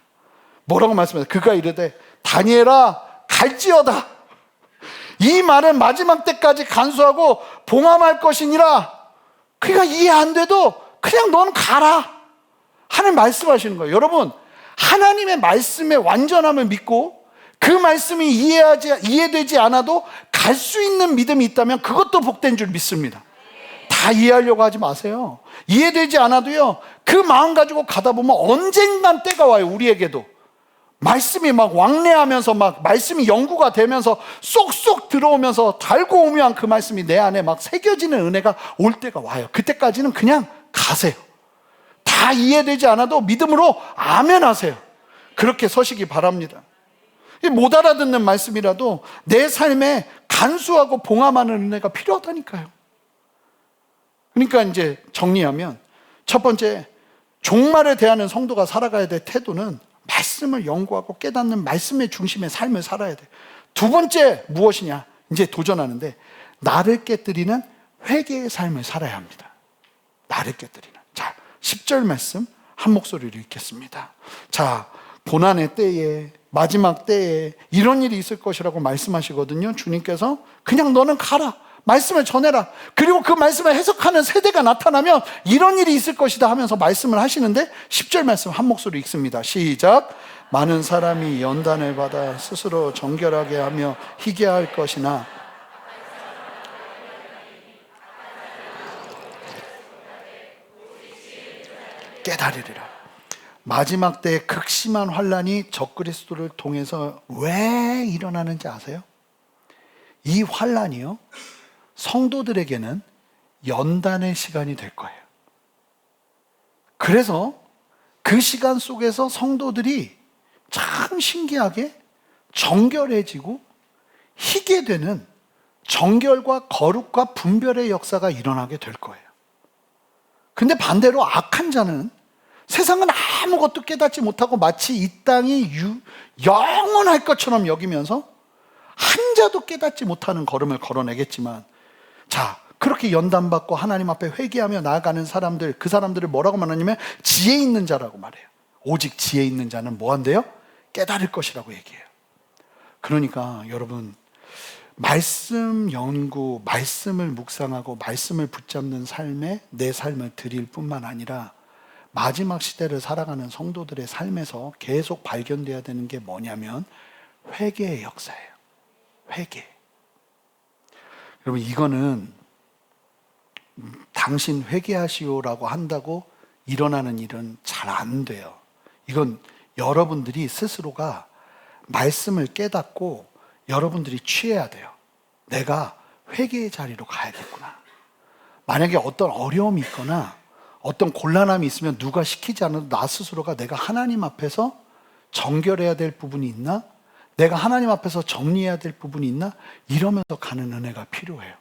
뭐라고 말씀하세요? 그가 이르되 다니엘아 갈지어다. 이 말은 마지막 때까지 간수하고 봉함할 것이니라. 그러니까 이해 안 돼도 그냥 넌 가라 하는 말씀하시는 거예요. 여러분, 하나님의 말씀의 완전함을 믿고 그 말씀이 이해되지 않아도 갈 수 있는 믿음이 있다면 그것도 복된 줄 믿습니다. 다 이해하려고 하지 마세요. 이해되지 않아도요, 그 마음 가지고 가다 보면 언젠간 때가 와요. 우리에게도 말씀이 막 왕래하면서 막 말씀이 연구가 되면서 쏙쏙 들어오면서 달고 오면 그 말씀이 내 안에 막 새겨지는 은혜가 올 때가 와요. 그때까지는 그냥 가세요. 다 이해되지 않아도 믿음으로 아멘 하세요. 그렇게 서시기 바랍니다. 못 알아듣는 말씀이라도 내 삶에 간수하고 봉함하는 은혜가 필요하다니까요. 그러니까 이제 정리하면, 첫 번째, 종말에 대하는 성도가 살아가야 될 태도는 말씀을 연구하고 깨닫는 말씀의 중심의 삶을 살아야 돼. 두 번째 무엇이냐? 이제 도전하는데, 나를 깨뜨리는 회개의 삶을 살아야 합니다. 나를 깨뜨리는. 자, 10절 말씀 한 목소리로 읽겠습니다. 자, 고난의 때에, 마지막 때에 이런 일이 있을 것이라고 말씀하시거든요. 주님께서 그냥 너는 가라, 말씀을 전해라. 그리고 그 말씀을 해석하는 세대가 나타나면 이런 일이 있을 것이다 하면서 말씀을 하시는데, 10절 말씀 한 목소리 읽습니다. 시작. 많은 사람이 연단을 받아 스스로 정결하게 하며 희게할 것이나 깨달으리라. 마지막 때에 극심한 환란이 적그리스도를 통해서 왜 일어나는지 아세요? 이 환란이요, 성도들에게는 연단의 시간이 될 거예요. 그래서 그 시간 속에서 성도들이 참 신기하게 정결해지고 희게 되는 정결과 거룩과 분별의 역사가 일어나게 될 거예요. 근데 반대로 악한 자는 세상은 아무것도 깨닫지 못하고 마치 이 땅이 영원할 것처럼 여기면서 한 자도 깨닫지 못하는 걸음을 걸어내겠지만, 자, 그렇게 연단받고 하나님 앞에 회개하며 나아가는 사람들, 그 사람들을 뭐라고 말하냐면 지혜 있는 자라고 말해요. 오직 지혜 있는 자는 뭐 한대요? 깨달을 것이라고 얘기해요. 그러니까 여러분, 말씀 연구, 말씀을 묵상하고 말씀을 붙잡는 삶에 내 삶을 드릴 뿐만 아니라 마지막 시대를 살아가는 성도들의 삶에서 계속 발견돼야 되는 게 뭐냐면 회개의 역사예요. 회개. 여러분, 이거는 당신 회개하시오라고 한다고 일어나는 일은 잘 안 돼요. 이건 여러분들이 스스로가 말씀을 깨닫고 여러분들이 취해야 돼요. 내가 회개의 자리로 가야겠구나. 만약에 어떤 어려움이 있거나 어떤 곤란함이 있으면 누가 시키지 않아도 나 스스로가 내가 하나님 앞에서 정결해야 될 부분이 있나? 내가 하나님 앞에서 정리해야 될 부분이 있나? 이러면서 가는 은혜가 필요해요.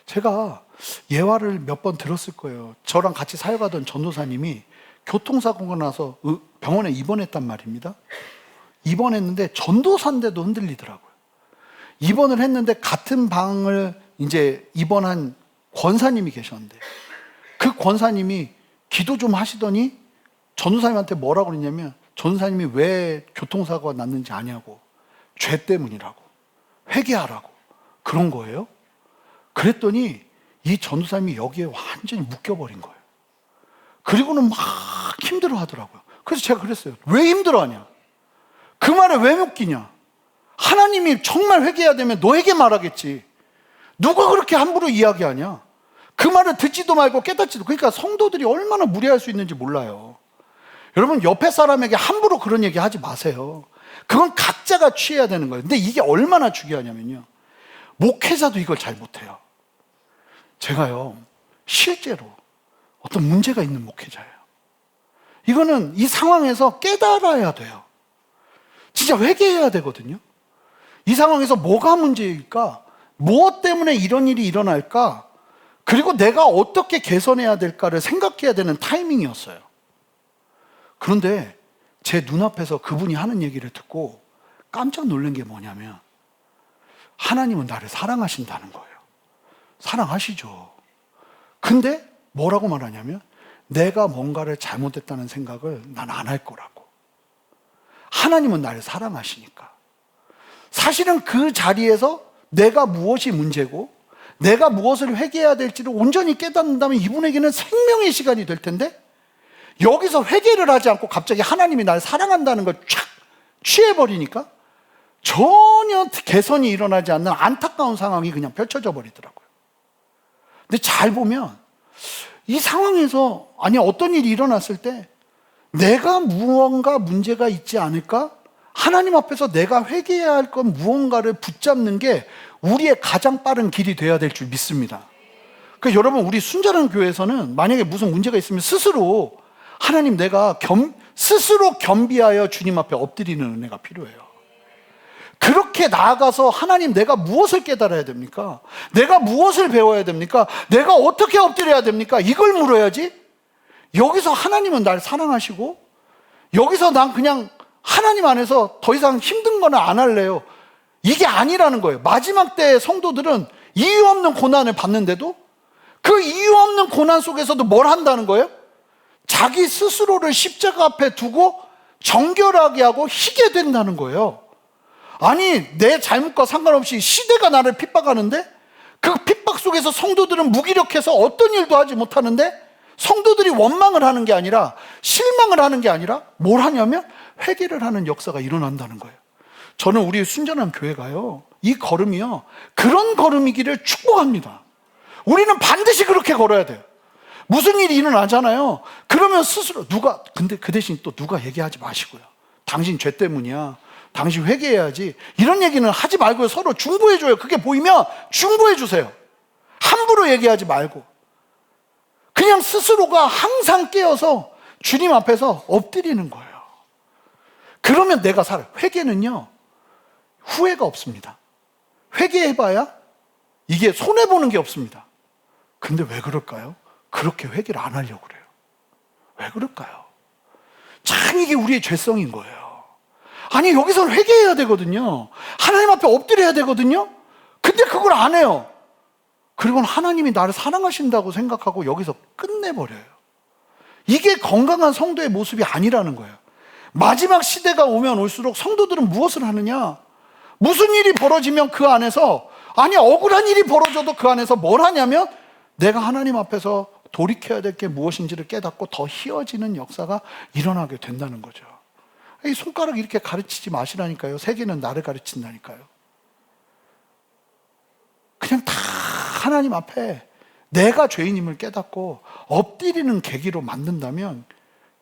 제가 예화를 몇 번 들었을 거예요. 저랑 같이 사역하던 전도사님이 교통사고가 나서 병원에 입원했단 말입니다. 입원했는데 전도사인데도 흔들리더라고요. 입원을 했는데 같은 방을 이제 입원한 권사님이 계셨는데, 그 권사님이 기도 좀 하시더니 전도사님한테 뭐라고 그랬냐면, 전도사님이 왜 교통사고가 났는지 아냐고, 죄 때문이라고, 회개하라고 그런 거예요. 그랬더니 이 전도사님이 여기에 완전히 묶여버린 거예요. 그리고는 막 힘들어 하더라고요. 그래서 제가 그랬어요. 왜 힘들어하냐? 그 말에 왜 묶이냐? 하나님이 정말 회개해야 되면 너에게 말하겠지. 누가 그렇게 함부로 이야기하냐? 그 말을 듣지도 말고 깨닫지도. 그러니까 성도들이 얼마나 무례할 수 있는지 몰라요. 여러분, 옆에 사람에게 함부로 그런 얘기 하지 마세요. 그건 각자가 취해야 되는 거예요. 근데 이게 얼마나 중요하냐면요, 목회자도 이걸 잘 못해요. 제가요, 실제로 어떤 문제가 있는 목회자예요. 이거는 이 상황에서 깨달아야 돼요. 진짜 회개해야 되거든요. 이 상황에서 뭐가 문제일까? 무엇 때문에 이런 일이 일어날까? 그리고 내가 어떻게 개선해야 될까를 생각해야 되는 타이밍이었어요. 그런데 제 눈앞에서 그분이 하는 얘기를 듣고 깜짝 놀란 게 뭐냐면, 하나님은 나를 사랑하신다는 거예요. 사랑하시죠. 근데 뭐라고 말하냐면, 내가 뭔가를 잘못했다는 생각을 난 안 할 거라고. 하나님은 나를 사랑하시니까. 사실은 그 자리에서 내가 무엇이 문제고 내가 무엇을 회개해야 될지를 온전히 깨닫는다면 이분에게는 생명의 시간이 될 텐데, 여기서 회개를 하지 않고 갑자기 하나님이 나를 사랑한다는 걸 촥 취해버리니까 전혀 개선이 일어나지 않는 안타까운 상황이 그냥 펼쳐져 버리더라고요. 근데 잘 보면 이 상황에서, 아니 어떤 일이 일어났을 때 내가 무언가 문제가 있지 않을까? 하나님 앞에서 내가 회개해야 할 건 무언가를 붙잡는 게 우리의 가장 빠른 길이 돼야 될 줄 믿습니다. 그러니까 여러분, 우리 순전한 교회에서는 만약에 무슨 문제가 있으면 스스로 하나님, 내가 스스로 겸비하여 주님 앞에 엎드리는 은혜가 필요해요. 이렇게 나아가서 하나님 내가 무엇을 깨달아야 됩니까? 내가 무엇을 배워야 됩니까? 내가 어떻게 엎드려야 됩니까? 이걸 물어야지. 여기서 하나님은 날 사랑하시고 여기서 난 그냥 하나님 안에서 더 이상 힘든 거는 안 할래요. 이게 아니라는 거예요. 마지막 때의 성도들은 이유 없는 고난을 받는데도 그 이유 없는 고난 속에서도 뭘 한다는 거예요? 자기 스스로를 십자가 앞에 두고 정결하게 하고 희게 된다는 거예요. 아니, 내 잘못과 상관없이 시대가 나를 핍박하는데 그 핍박 속에서 성도들은 무기력해서 어떤 일도 하지 못하는데 성도들이 원망을 하는 게 아니라 실망을 하는 게 아니라 뭘 하냐면 회개를 하는 역사가 일어난다는 거예요. 저는 우리 순전한 교회가요, 이 걸음이요, 그런 걸음이기를 축복합니다. 우리는 반드시 그렇게 걸어야 돼요. 무슨 일이 일어나잖아요. 그러면 스스로 근데 그 대신 또 누가 얘기하지 마시고요. 당신 죄 때문이야. 당신 회개해야지. 이런 얘기는 하지 말고요. 서로 중보해줘요. 그게 보이면 중보해주세요. 함부로 얘기하지 말고. 그냥 스스로가 항상 깨어서 주님 앞에서 엎드리는 거예요. 그러면 내가 살아요. 회개는요, 후회가 없습니다. 회개해봐야 이게 손해보는 게 없습니다. 근데 왜 그럴까요? 그렇게 회개를 안 하려고 그래요. 왜 그럴까요? 참 이게 우리의 죄성인 거예요. 아니, 여기서는 회개해야 되거든요. 하나님 앞에 엎드려야 되거든요. 근데 그걸 안 해요. 그리고는 하나님이 나를 사랑하신다고 생각하고 여기서 끝내버려요. 이게 건강한 성도의 모습이 아니라는 거예요. 마지막 시대가 오면 올수록 성도들은 무엇을 하느냐? 무슨 일이 벌어지면 그 안에서, 아니 억울한 일이 벌어져도 그 안에서 뭘 하냐면 내가 하나님 앞에서 돌이켜야 될 게 무엇인지를 깨닫고 더 희어지는 역사가 일어나게 된다는 거죠. 이 손가락 이렇게 가르치지 마시라니까요. 세계는 나를 가르친다니까요. 그냥 다 하나님 앞에 내가 죄인임을 깨닫고 엎드리는 계기로 만든다면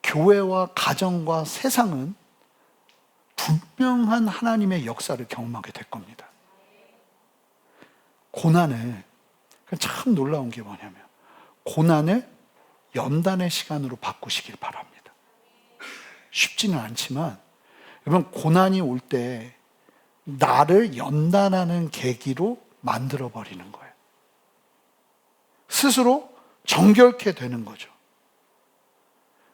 교회와 가정과 세상은 분명한 하나님의 역사를 경험하게 될 겁니다. 고난을, 참 놀라운 게 뭐냐면 고난을 연단의 시간으로 바꾸시길 바랍니다. 쉽지는 않지만 여러분, 고난이 올 때 나를 연단하는 계기로 만들어버리는 거예요. 스스로 정결케 되는 거죠.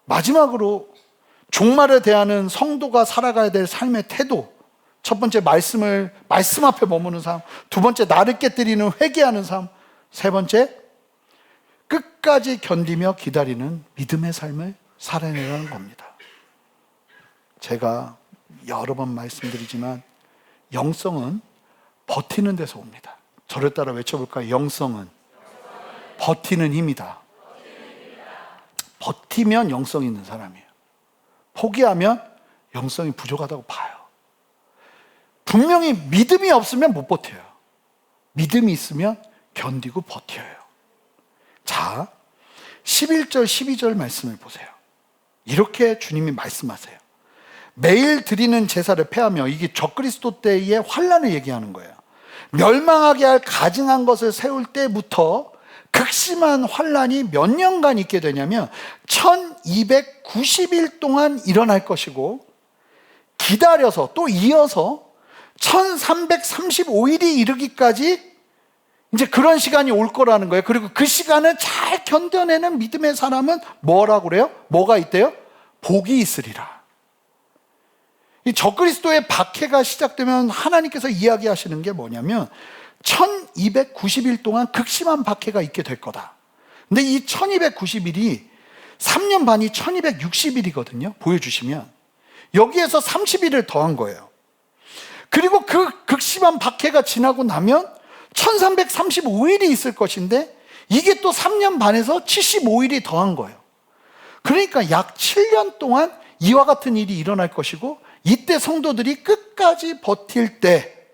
마지막으로 종말에 대하는 성도가 살아가야 될 삶의 태도, 첫 번째 말씀 앞에 머무는 삶, 두 번째 나를 깨뜨리는 회개하는 삶, 세 번째 끝까지 견디며 기다리는 믿음의 삶을 살아내라는 겁니다. 제가 여러 번 말씀드리지만 영성은 버티는 데서 옵니다. 저를 따라 외쳐볼까요? 영성은 버티는 힘이다. 버티면 영성이 있는 사람이에요. 포기하면 영성이 부족하다고 봐요. 분명히 믿음이 없으면 못 버텨요. 믿음이 있으면 견디고 버텨요. 자, 11절 12절 말씀을 보세요. 이렇게 주님이 말씀하세요. 매일 드리는 제사를 폐하며, 이게 적그리스도 때의 환난을 얘기하는 거예요. 멸망하게 할 가증한 것을 세울 때부터 극심한 환난이 몇 년간 있게 되냐면 1290일 동안 일어날 것이고, 기다려서 또 이어서 1335일이 이르기까지 이제 그런 시간이 올 거라는 거예요. 그리고 그 시간을 잘 견뎌내는 믿음의 사람은 뭐라고 그래요? 뭐가 있대요? 복이 있으리라. 이 적그리스도의 박해가 시작되면 하나님께서 이야기하시는 게 뭐냐면 1290일 동안 극심한 박해가 있게 될 거다. 근데 이 1290일이 3년 반이 1260일이거든요. 보여주시면 여기에서 30일을 더한 거예요. 그리고 그 극심한 박해가 지나고 나면 1335일이 있을 것인데 이게 또 3년 반에서 75일이 더한 거예요. 그러니까 약 7년 동안 이와 같은 일이 일어날 것이고, 이때 성도들이 끝까지 버틸 때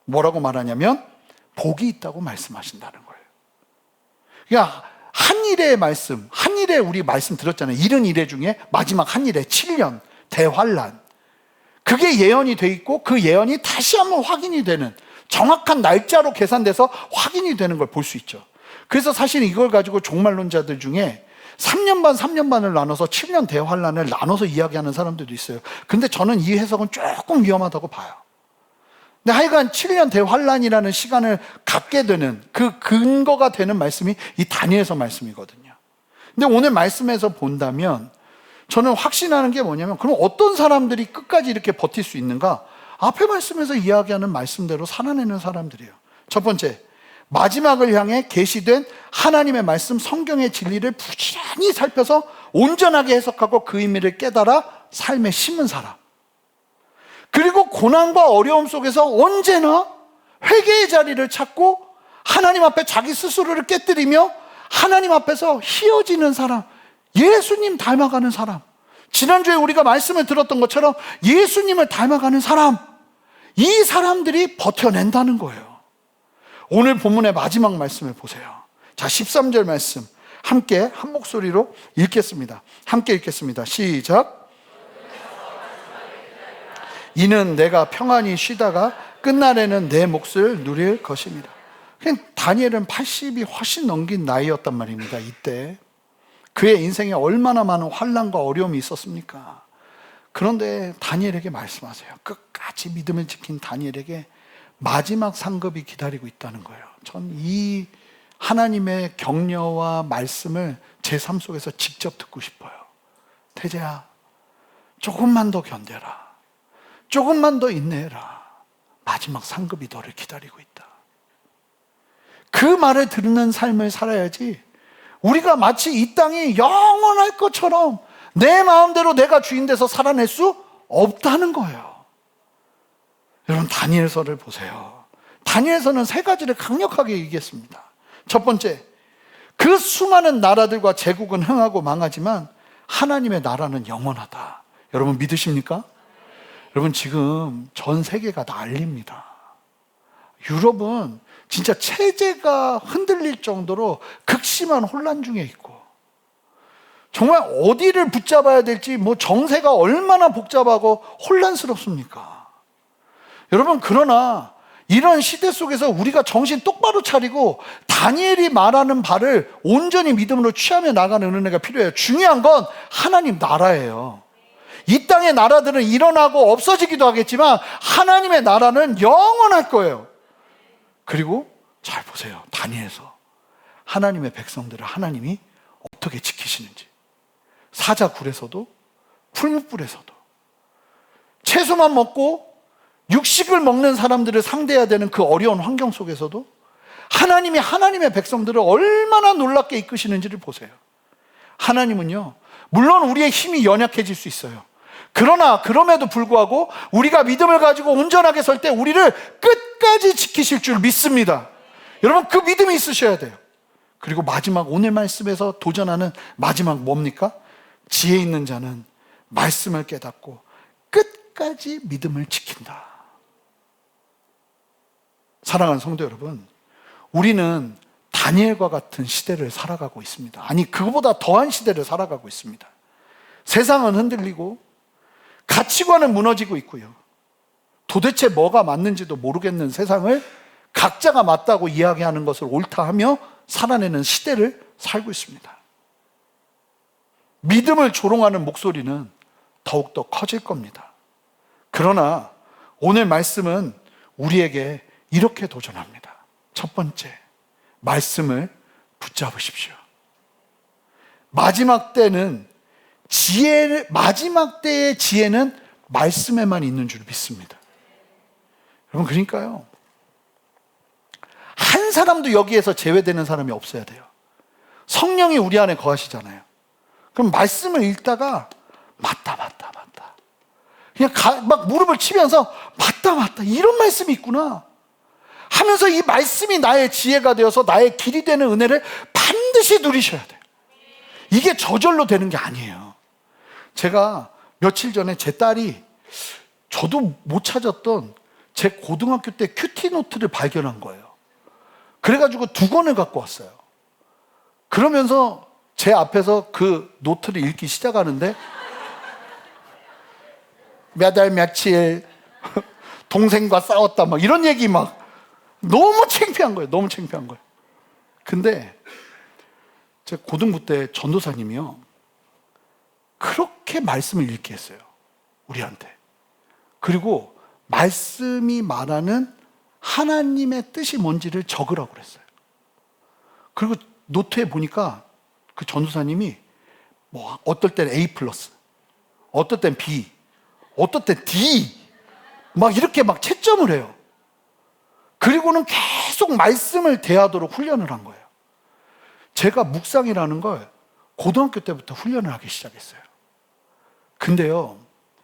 뭐라고 말하냐면 복이 있다고 말씀하신다는 거예요. 그러니까 한 일의 말씀, 한 일의 우리 말씀 들었잖아요. 70일의 중에 마지막 한 일의 7년 대환란, 그게 예언이 돼 있고 그 예언이 다시 한번 확인이 되는, 정확한 날짜로 계산돼서 확인이 되는 걸 볼 수 있죠. 그래서 사실 이걸 가지고 종말론자들 중에 3년 반을 나눠서 7년 대환란을 나눠서 이야기하는 사람들도 있어요. 근데 저는 이 해석은 조금 위험하다고 봐요. 근데 하여간 7년 대환란이라는 시간을 갖게 되는 그 근거가 되는 말씀이 이 다니엘서 말씀이거든요. 근데 오늘 말씀에서 본다면 저는 확신하는 게 뭐냐면, 그럼 어떤 사람들이 끝까지 이렇게 버틸 수 있는가? 앞에 말씀에서 이야기하는 말씀대로 살아내는 사람들이에요. 첫 번째, 마지막을 향해 계시된 하나님의 말씀, 성경의 진리를 부지런히 살펴서 온전하게 해석하고 그 의미를 깨달아 삶에 심은 사람. 그리고 고난과 어려움 속에서 언제나 회개의 자리를 찾고 하나님 앞에 자기 스스로를 깨뜨리며 하나님 앞에서 휘어지는 사람, 예수님 닮아가는 사람. 지난주에 우리가 말씀을 들었던 것처럼 예수님을 닮아가는 사람, 이 사람들이 버텨낸다는 거예요. 오늘 본문의 마지막 말씀을 보세요. 자, 13절 말씀 함께 한 목소리로 읽겠습니다. 함께 읽겠습니다. 시작. 이는 내가 평안히 쉬다가 끝날에는 내 몫을 누릴 것입니다. 다니엘은 80이 훨씬 넘긴 나이였단 말입니다. 이때 그의 인생에 얼마나 많은 환난과 어려움이 있었습니까? 그런데 다니엘에게 말씀하세요. 끝까지 믿음을 지킨 다니엘에게 마지막 상급이 기다리고 있다는 거예요. 전 이 하나님의 격려와 말씀을 제 삶 속에서 직접 듣고 싶어요. 태재야, 조금만 더 견뎌라. 조금만 더 인내해라. 마지막 상급이 너를 기다리고 있다. 그 말을 듣는 삶을 살아야지 우리가 마치 이 땅이 영원할 것처럼 내 마음대로 내가 주인 돼서 살아낼 수 없다는 거예요. 여러분, 다니엘서를 보세요. 다니엘서는 세 가지를 강력하게 얘기했습니다. 첫 번째, 그 수많은 나라들과 제국은 흥하고 망하지만 하나님의 나라는 영원하다. 여러분 믿으십니까? 여러분, 지금 전 세계가 난립니다. 유럽은 진짜 체제가 흔들릴 정도로 극심한 혼란 중에 있고, 정말 어디를 붙잡아야 될지, 정세가 얼마나 복잡하고 혼란스럽습니까? 여러분, 그러나 이런 시대 속에서 우리가 정신 똑바로 차리고 다니엘이 말하는 바를 온전히 믿음으로 취하며 나가는 은혜가 필요해요. 중요한 건 하나님 나라예요. 이 땅의 나라들은 일어나고 없어지기도 하겠지만 하나님의 나라는 영원할 거예요. 그리고 잘 보세요. 다니엘서 하나님의 백성들을 하나님이 어떻게 지키시는지. 사자굴에서도 풀무불에서도 채소만 먹고 육식을 먹는 사람들을 상대해야 되는 그 어려운 환경 속에서도 하나님이 하나님의 백성들을 얼마나 놀랍게 이끄시는지를 보세요. 하나님은요, 물론 우리의 힘이 연약해질 수 있어요. 그러나 그럼에도 불구하고 우리가 믿음을 가지고 온전하게 설 때 우리를 끝까지 지키실 줄 믿습니다. 여러분, 그 믿음이 있으셔야 돼요. 그리고 마지막 오늘 말씀에서 도전하는 마지막 뭡니까? 지혜 있는 자는 말씀을 깨닫고 끝까지 믿음을 지킨다. 사랑하는 성도 여러분, 우리는 다니엘과 같은 시대를 살아가고 있습니다. 아니, 그거보다 더한 시대를 살아가고 있습니다. 세상은 흔들리고 가치관은 무너지고 있고요. 도대체 뭐가 맞는지도 모르겠는 세상을 각자가 맞다고 이야기하는 것을 옳다 하며 살아내는 시대를 살고 있습니다. 믿음을 조롱하는 목소리는 더욱더 커질 겁니다. 그러나 오늘 말씀은 우리에게 이렇게 도전합니다. 첫 번째, 말씀을 붙잡으십시오. 마지막 때의 지혜는 말씀에만 있는 줄 믿습니다. 여러분, 그러니까요, 한 사람도 여기에서 제외되는 사람이 없어야 돼요. 성령이 우리 안에 거하시잖아요. 그럼 말씀을 읽다가 맞다 그냥 막 무릎을 치면서 맞다 이런 말씀이 있구나 하면서 이 말씀이 나의 지혜가 되어서 나의 길이 되는 은혜를 반드시 누리셔야 돼요. 이게 저절로 되는 게 아니에요. 제가 며칠 전에 제 딸이 저도 못 찾았던 제 고등학교 때 큐티 노트를 발견한 거예요. 그래가지고 2권을 갖고 왔어요. 그러면서 제 앞에서 그 노트를 읽기 시작하는데 몇 월 며칠 동생과 싸웠다 막 이런 얘기 막 너무 창피한 거예요. 너무 창피한 거예요. 근데 제 고등부 때 전도사님이요, 그렇게 말씀을 읽게 했어요, 우리한테. 그리고 말씀이 말하는 하나님의 뜻이 뭔지를 적으라고 그랬어요. 그리고 노트에 보니까 그 전도사님이 뭐 어떨 때는 A+, 어떨 땐 B, 어떨 땐 D 막 이렇게 막 채점을 해요. 그리고는 계속 말씀을 대하도록 훈련을 한 거예요. 제가 묵상이라는 걸 고등학교 때부터 훈련을 하기 시작했어요. 근데요,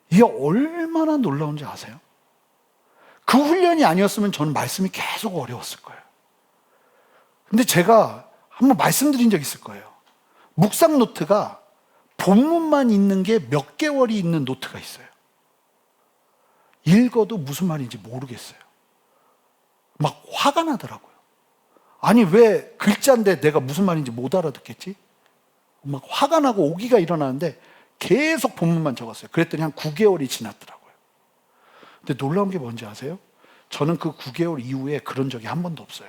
이게 얼마나 놀라운지 아세요? 그 훈련이 아니었으면 저는 말씀이 계속 어려웠을 거예요. 근데 제가 한번 말씀드린 적 있을 거예요. 묵상 노트가 본문만 있는 게 몇 개월이 있는 노트가 있어요. 읽어도 무슨 말인지 모르겠어요. 막 화가 나더라고요. 아니, 왜 글자인데 내가 무슨 말인지 못 알아듣겠지? 막 화가 나고 오기가 일어나는데 계속 본문만 적었어요. 그랬더니 한 9개월이 지났더라고요. 근데 놀라운 게 뭔지 아세요? 저는 그 9개월 이후에 그런 적이 한 번도 없어요.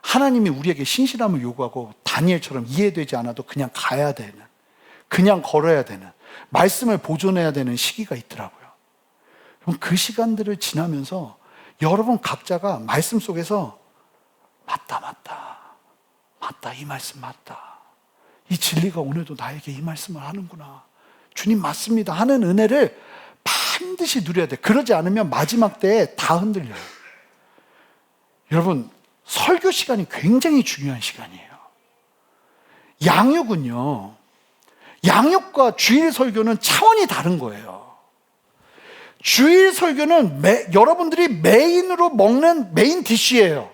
하나님이 우리에게 신실함을 요구하고 다니엘처럼 이해되지 않아도 그냥 가야 되는, 그냥 걸어야 되는, 말씀을 보존해야 되는 시기가 있더라고요. 그럼 그 시간들을 지나면서 여러분 각자가 말씀 속에서 맞다, 이 말씀 맞다, 이 진리가 오늘도 나에게 이 말씀을 하는구나, 주님 맞습니다 하는 은혜를 반드시 누려야 돼. 그러지 않으면 마지막 때에 다 흔들려요. 여러분, 설교 시간이 굉장히 중요한 시간이에요. 양육과 주일 설교는 차원이 다른 거예요. 주일 설교는 여러분들이 메인으로 먹는 메인 디쉬예요.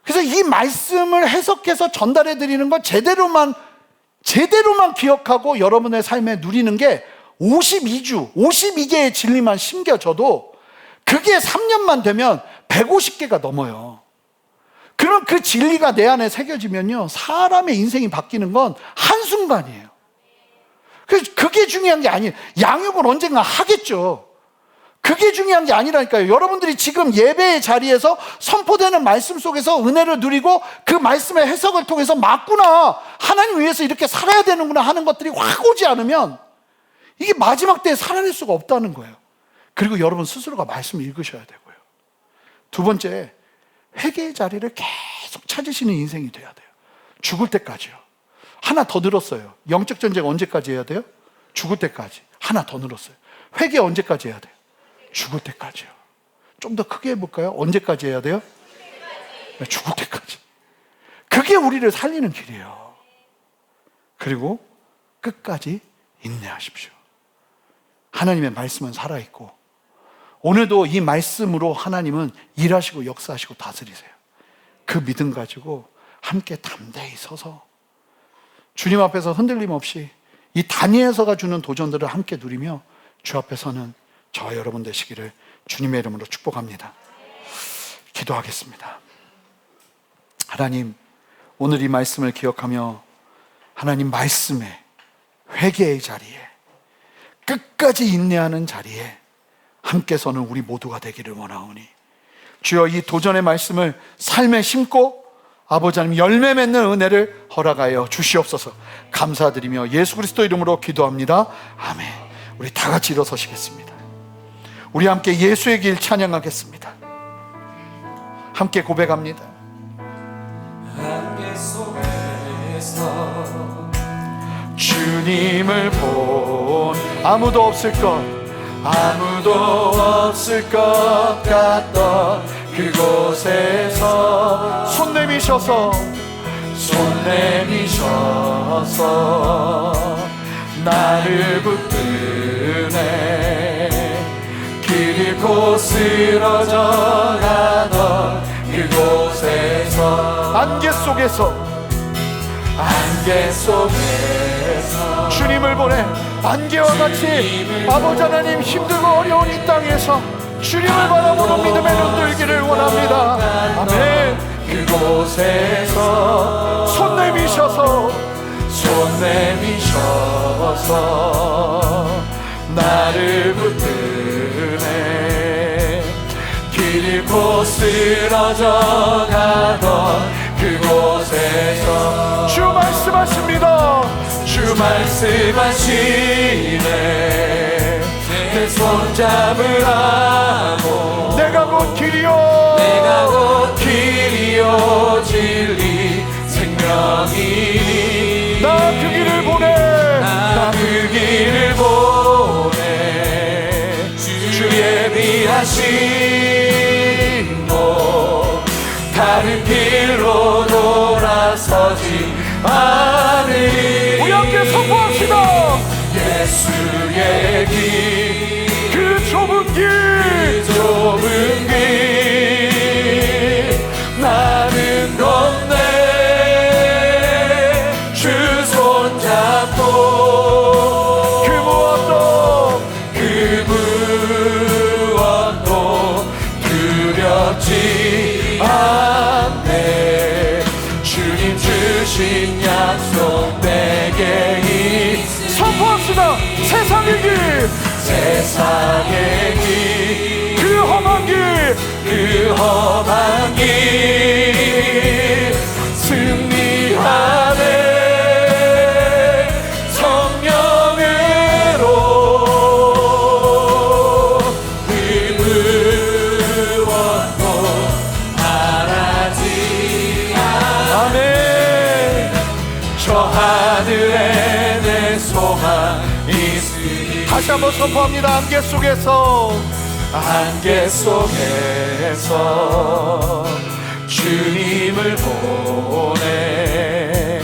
그래서 이 말씀을 해석해서 전달해 드리는 걸 제대로만 기억하고 여러분의 삶에 누리는 게 52주, 52개의 진리만 심겨져도 그게 3년만 되면 150개가 넘어요. 그럼 그 진리가 내 안에 새겨지면요, 사람의 인생이 바뀌는 건 한순간이에요. 그래서 그게 중요한 게 아니에요. 양육을 언젠가 하겠죠. 그게 중요한 게 아니라니까요. 여러분들이 지금 예배의 자리에서 선포되는 말씀 속에서 은혜를 누리고 그 말씀의 해석을 통해서 맞구나, 하나님 위해서 이렇게 살아야 되는구나 하는 것들이 확 오지 않으면 이게 마지막 때에 살아낼 수가 없다는 거예요. 그리고 여러분 스스로가 말씀을 읽으셔야 되고요. 두 번째, 회개의 자리를 계속 찾으시는 인생이 돼야 돼요. 죽을 때까지요. 하나 더 늘었어요. 영적 전쟁 언제까지 해야 돼요? 죽을 때까지. 하나 더 늘었어요. 회개 언제까지 해야 돼요? 죽을 때까지요. 좀 더 크게 해볼까요? 언제까지 해야 돼요? 네, 죽을 때까지. 그게 우리를 살리는 길이에요. 그리고 끝까지 인내하십시오. 하나님의 말씀은 살아있고 오늘도 이 말씀으로 하나님은 일하시고 역사하시고 다스리세요. 그 믿음 가지고 함께 담대히 서서 주님 앞에서 흔들림 없이 이 다니엘서가 주는 도전들을 함께 누리며 주 앞에 서는 저와 여러분 되시기를 주님의 이름으로 축복합니다. 기도하겠습니다. 하나님, 오늘 이 말씀을 기억하며 하나님 말씀에, 회개의 자리에, 끝까지 인내하는 자리에 함께 서는 우리 모두가 되기를 원하오니 주여, 이 도전의 말씀을 삶에 심고 아버지 하나님 열매 맺는 은혜를 허락하여 주시옵소서. 감사드리며 예수 그리스도 이름으로 기도합니다. 아멘. 우리 다 같이 일어서시겠습니다. 우리 함께 예수의 길 찬양하겠습니다. 함께 고백합니다. 안개 속에서 주님을 본 아무도 없을 것 같던 그곳에서 손 내미셔서 나를 붙드네. 길 잃고 쓰러져 가던 그곳에서 안개 속에서 주님을 보내. 안개와 같이 아버지 하나님 힘들고 어려운 이 땅에서 주님을 바라보는 믿음의 눈 들기를 원합니다. 아멘. 그곳에서 손 내미셔서 나를 붙드네. 길 잃고 쓰러져 가던 그곳에서 주 말씀하십니다. 주 말씀하시네. 내 손 손잡으라고 내가 곧 길이요 내가 곧 길이요 진리 생명이니 나 그 길을 보내 나 그 길을 보내 주 예비하신 곳 다른 길로 돌아서지 않으리 우리 함께 선포합시다. 예수의 길 그 좁은 길 좁은 길 나는 건네 주 손잡고 그 무엇도 그 무엇도 두렵지 않네 주님 주신 약속 내게 있으니 선포합시다. 세상의 길 세상의 길 그 험한 길 그 험한 길 승리하네 성령으로 그 무엇도 바라지 않아 아멘. 저 하늘에 내 소망 있으니 다시 한번 선포합니다. 안개 속에서 안개 속에서 주님을 보내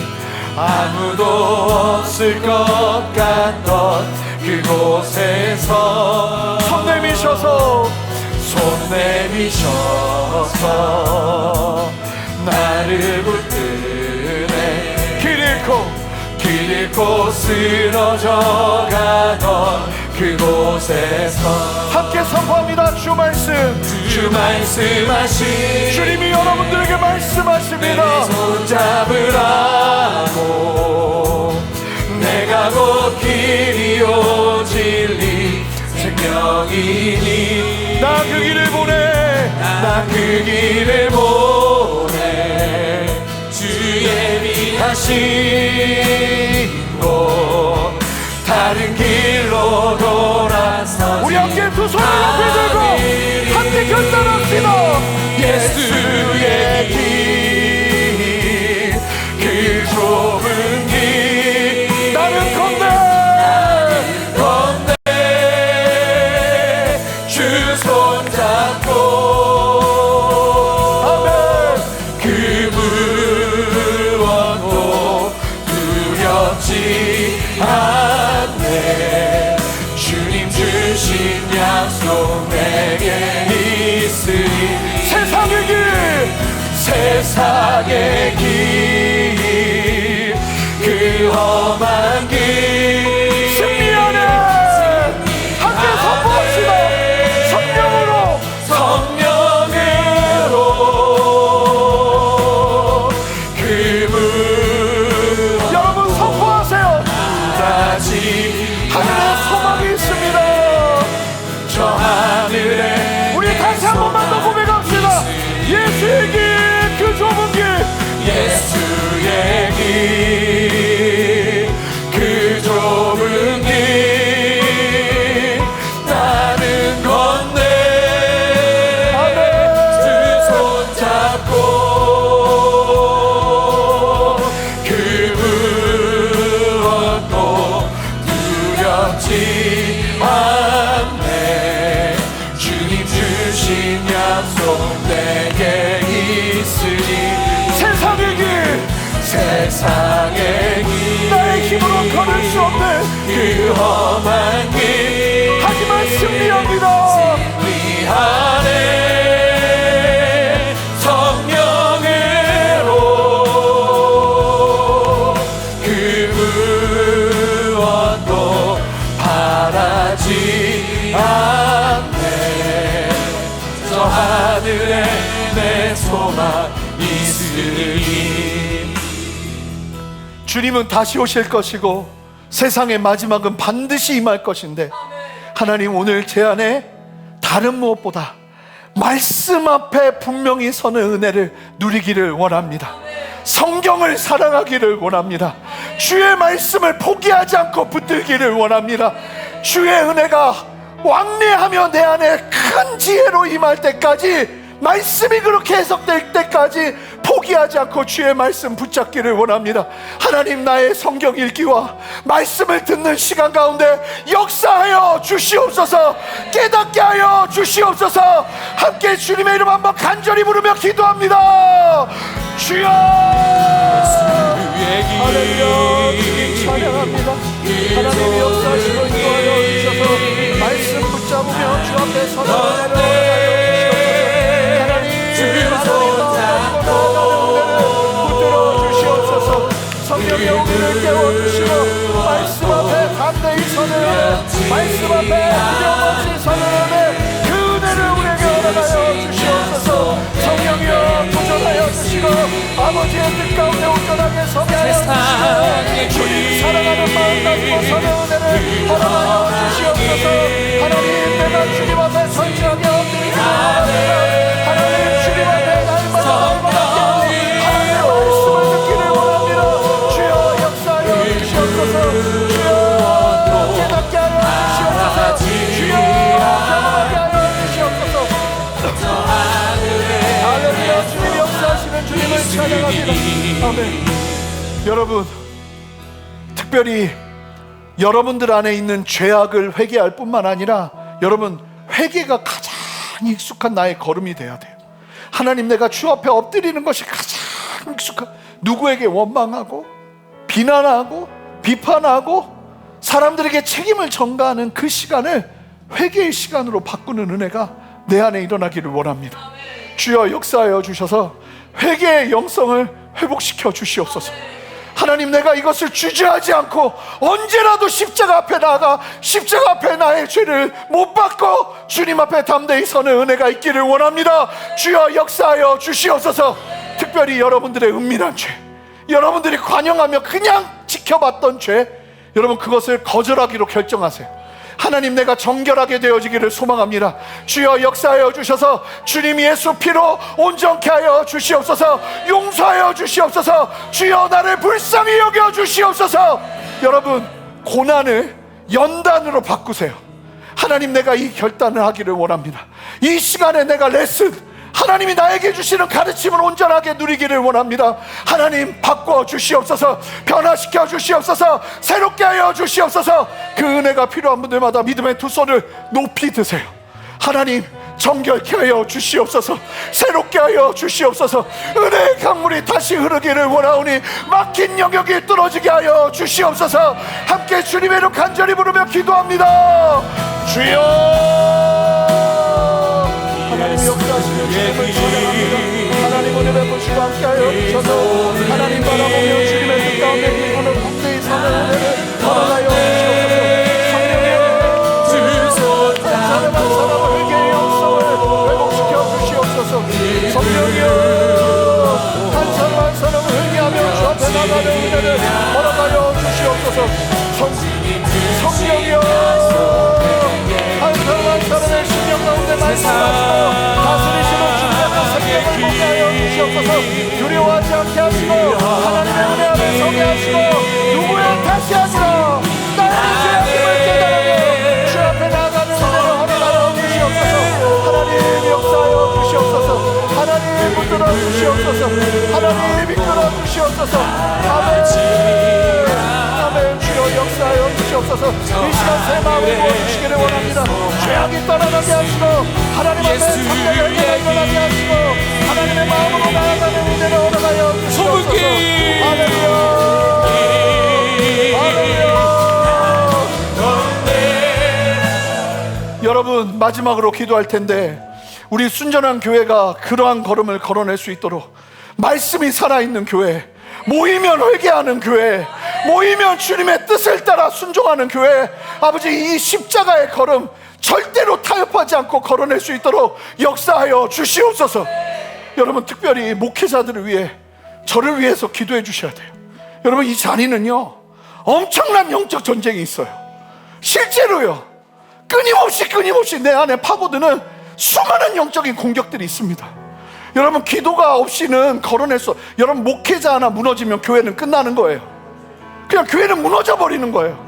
아무도 없을 것 같던 그곳에서 손 내미셔서 손 내미셔서 나를 붙드네 길 길 잃고 쓰러져 가던 그곳에서 함께 선포합니다. 주 말씀 주 말씀하신 주님이 여러분들에게 내 말씀하십니다. 손잡으라고 내가 곧 길이요 진리 생명이니 나 그 길을 보내 나 그 길을 보내 주 예비하신 곳 다른 길로 돌아서 우리 함께 두 손을 높이 들고 함께 결단합시다. 예수의 길 그 좁은 길 나는 건네 주 손잡고 아멘. 그 무엇도 두렵지 않네 주님 주신 약속 내게 있으니 세상의 길 세상의 길 그 험한 길 승리하네. 함께 선포합시다. 성령으로 성령으로 그 무엇 여러분 선포하세요. 다지 하늘에 소망이 있습니다. 저 하늘에 우리 다시 한 번만 더 고백합시다. 예수의 길 그 좁은 길 예수의 길 그 좁은 길 나는 건네 주 손잡고 그 무엇도 두렵지 않네 주님 주신 약속 내게 있으니 세상의 길 세상의 길 나의 힘으로 걸을 수 없는 그 험한 길 하지만 승리합니다. 승리하네 성령으로 그 무엇도 바라지 않네 저 하늘에 내 소망 있으니 주님은 다시 오실 것이고 세상의 마지막은 반드시 임할 것인데 하나님 오늘 제 안에 다른 무엇보다 말씀 앞에 분명히 서는 은혜를 누리기를 원합니다. 성경을 사랑하기를 원합니다. 주의 말씀을 포기하지 않고 붙들기를 원합니다. 주의 은혜가 왕래하며 내 안에 큰 지혜로 임할 때까지, 말씀이 그렇게 해석될 때까지 포기하지 않고 주의 말씀 붙잡기를 원합니다. 하나님, 나의 성경 읽기와 말씀을 듣는 시간 가운데 역사하여 주시옵소서. 깨닫게 하여 주시옵소서. 함께 주님의 이름 한번 간절히 부르며 기도합니다. 주여. 할렐루야. 주님 찬양합니다. 하나님이 역사하시고 인도하여 주셔서 말씀 붙잡으며 주 앞에 서는 성령의 우리를 깨워주시고 말씀 앞에 담대히 서는, 말씀 앞에 두려움없이 서는 그 은혜를 우리에게 허락하여 주시옵소서. 성령이여 도전하여 주시고 아버지의 뜻 가운데 온전하게 서게 하여 주시고 주님 사랑하는 마음 가지고 서는 은혜를 허락하여 주시옵소서. 하나님, 내가 주님 앞에 선지하게 엎드리기를 원합니다. 하나님, 주님 앞에 날마다 하나님의 말씀을 듣기를 원합니다. 주여 역사하여 주시옵소서. 주여 깨닫게 하여 주시옵소서. 주여 경험하게 하여 주시옵소서. 할렐루야. 주님 역사하시는 주님을 찬양합니다. 아멘. 여러분, 특별히 여러분들 안에 있는 죄악을 회개할 뿐만 아니라 여러분, 회개가 가장 익숙한 나의 걸음이 돼야 돼요. 하나님, 내가 주 앞에 엎드리는 것이 가장 익숙한, 누구에게 원망하고 비난하고 비판하고 사람들에게 책임을 전가하는 그 시간을 회개의 시간으로 바꾸는 은혜가 내 안에 일어나기를 원합니다. 주여 역사하여 주셔서 회개의 영성을 회복시켜 주시옵소서. 하나님, 내가 이것을 주저하지 않고 언제라도 십자가 앞에 나아가 십자가 앞에 나의 죄를 못 받고 주님 앞에 담대히 서는 은혜가 있기를 원합니다. 주여 역사하여 주시옵소서. 특별히 여러분들의 은밀한 죄, 여러분들이 관영하며 그냥 지켜봤던 죄, 여러분 그것을 거절하기로 결정하세요. 하나님, 내가 정결하게 되어지기를 소망합니다. 주여 역사하여 주셔서 주님 예수 피로 온전케 하여 주시옵소서. 용서하여 주시옵소서. 주여 나를 불쌍히 여겨 주시옵소서. 여러분, 고난을 연단으로 바꾸세요. 하나님, 내가 이 결단을 하기를 원합니다. 이 시간에 내가 레슨, 하나님이 나에게 주시는 가르침을 온전하게 누리기를 원합니다. 하나님, 바꿔 주시옵소서. 변화시켜 주시옵소서. 새롭게 하여 주시옵소서. 그 은혜가 필요한 분들마다 믿음의 두 손을 높이 드세요. 하나님, 정결케 하여 주시옵소서. 새롭게 하여 주시옵소서. 은혜의 강물이 다시 흐르기를 원하오니 막힌 영역이 뚫어지게 하여 주시옵소서. 함께 주님의 이름 간절히 부르며 기도합니다. 주여. 하나님 역사하시는 주님을 찬양합니다. 하나님 은혜 베푸시고 함께하여 주셔서 하나님 바라보며 주님의 뜻 가운데 이분을 담대히 서는 은혜를 허락하여 주시옵소서. 성령이여, 한 사람을 회개의 영성을 회복시켜 주시옵소서. 성령이여, 한 사람을 회개하며 주 앞에 나가는 은혜를 허락하여 주시옵소서. 성령이여, 한 사람의 심령 가운데 말씀하시고 다스리시는 주님의 생명을 보게 하여 주시옵소서. 두려워하지 않게 하시고 하나님의 은혜 안에 서게 하시고 누구의 탓이 아니라 나의 죄악임을 깨달으며 주 앞에 나가는 은혜를 허락하여 주시옵소서. 하나님 역사하여 주시옵소서. 하나님 붙들어 주시옵소서. 하나님 이끌어 주시옵소서. 아멘. 아멘. 주여 역사하여 주시옵소서. 이 시간 새 마음을 부어주시기를 원합니다. 죄악이 떠나가게 하시고 하나님 앞에 참되게 일어나게 하시고 하나님의 마음으로 나아가는 은혜를 허락하여 주시옵소서. 할렐루야. 할렐루야. 여러분, 마지막으로 기도할 텐데 우리 순전한 교회가 그러한 걸음을 걸어낼 수 있도록 말씀이 살아있는 교회, 모이면 회개하는 교회, 모이면 주님의 뜻을 따라 순종하는 교회, 아버지 이 십자가의 걸음 절대로 타협하지 않고 걸어낼 수 있도록 역사하여 주시옵소서. 여러분, 특별히 목회자들을 위해, 저를 위해서 기도해 주셔야 돼요. 여러분, 이 자리는요 엄청난 영적 전쟁이 있어요. 실제로요, 끊임없이 내 안에 파고드는 수많은 영적인 공격들이 있습니다. 여러분, 기도가 없이는 걸어낼 수, 여러분 목회자 하나 무너지면 교회는 끝나는 거예요. 그냥 교회는 무너져 버리는 거예요.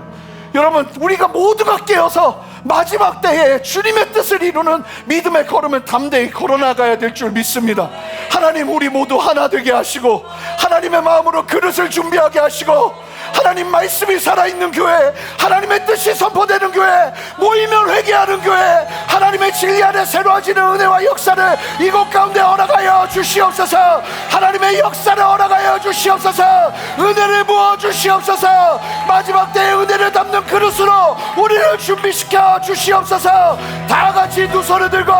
여러분, 우리가 모두가 깨어서 마지막 때에 주님의 뜻을 이루는 믿음의 걸음을 담대히 걸어나가야 될 줄 믿습니다. 하나님, 우리 모두 하나 되게 하시고 하나님의 마음으로 그릇을 준비하게 하시고 하나님 말씀이 살아있는 교회, 하나님의 뜻이 선포되는 교회, 모이면 회개하는 교회, 하나님의 진리 안에 새로워지는 은혜와 역사를 이곳 가운데 허락하여 주시옵소서. 하나님의 역사를 허락하여 주시옵소서. 은혜를 부어 주시옵소서. 마지막 때의 은혜를 담는 그릇으로 우리를 준비시켜 주시옵소서. 다 같이 두 손을 들고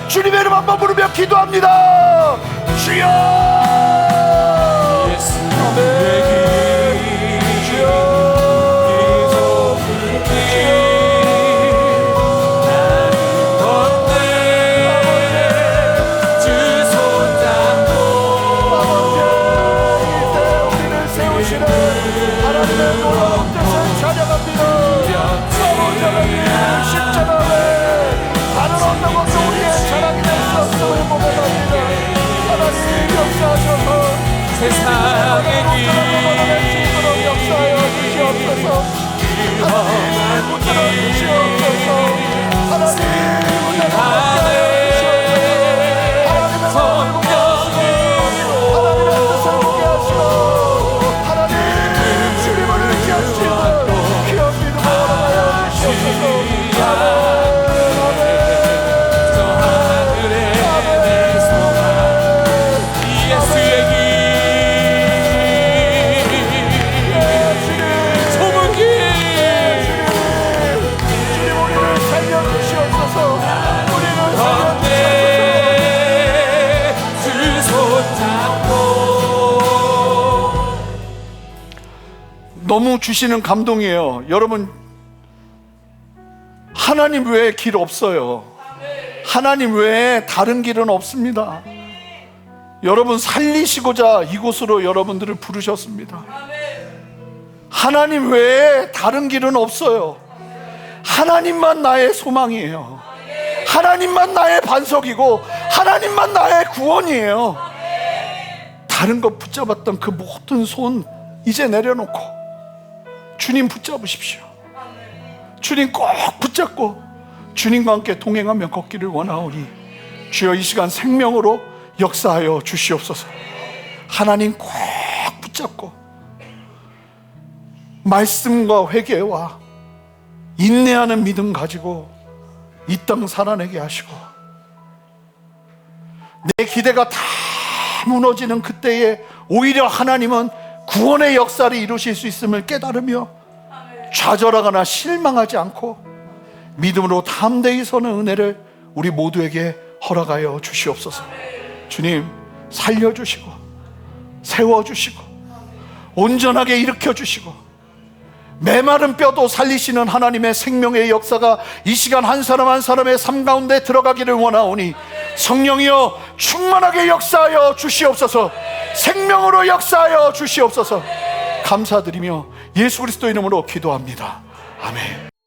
주님의 이름 한번 부르며 기도합니다. 주여. 아멘. 세상의 길 역사하여 주시옵소서. 하나님 붙들어 주시옵소서. 하나님 하나님의 뜻을 보게 하시고 하나님 주님을 의지하시고 귀한 믿음을 허락하여 주시옵소서. 저 하늘에 내 소망 예수의 길 너무 주시는 감동이에요. 여러분, 하나님 외에 길 없어요. 하나님 외에 다른 길은 없습니다. 여러분 살리시고자 이곳으로 여러분들을 부르셨습니다. 하나님 외에 다른 길은 없어요. 하나님만 나의 소망이에요. 하나님만 나의 반석이고 하나님만 나의 구원이에요. 다른 것 붙잡았던 그 모든 손 이제 내려놓고 주님 붙잡으십시오. 주님 꼭 붙잡고 주님과 함께 동행하며 걷기를 원하오니 주여 이 시간 생명으로 역사하여 주시옵소서. 하나님 꼭 붙잡고 말씀과 회개와 인내하는 믿음 가지고 이 땅 살아내게 하시고 내 기대가 다 무너지는 그때에 오히려 하나님은 구원의 역사를 이루실 수 있음을 깨달으며 좌절하거나 실망하지 않고 믿음으로 담대히 서는 은혜를 우리 모두에게 허락하여 주시옵소서. 주님 살려주시고 세워주시고 온전하게 일으켜주시고 메마른 뼈도 살리시는 하나님의 생명의 역사가 이 시간 한 사람 한 사람의 삶 가운데 들어가기를 원하오니 성령이여 충만하게 역사하여 주시옵소서. 생명으로 역사하여 주시옵소서. 감사드리며 예수 그리스도 이름으로 기도합니다. 아멘.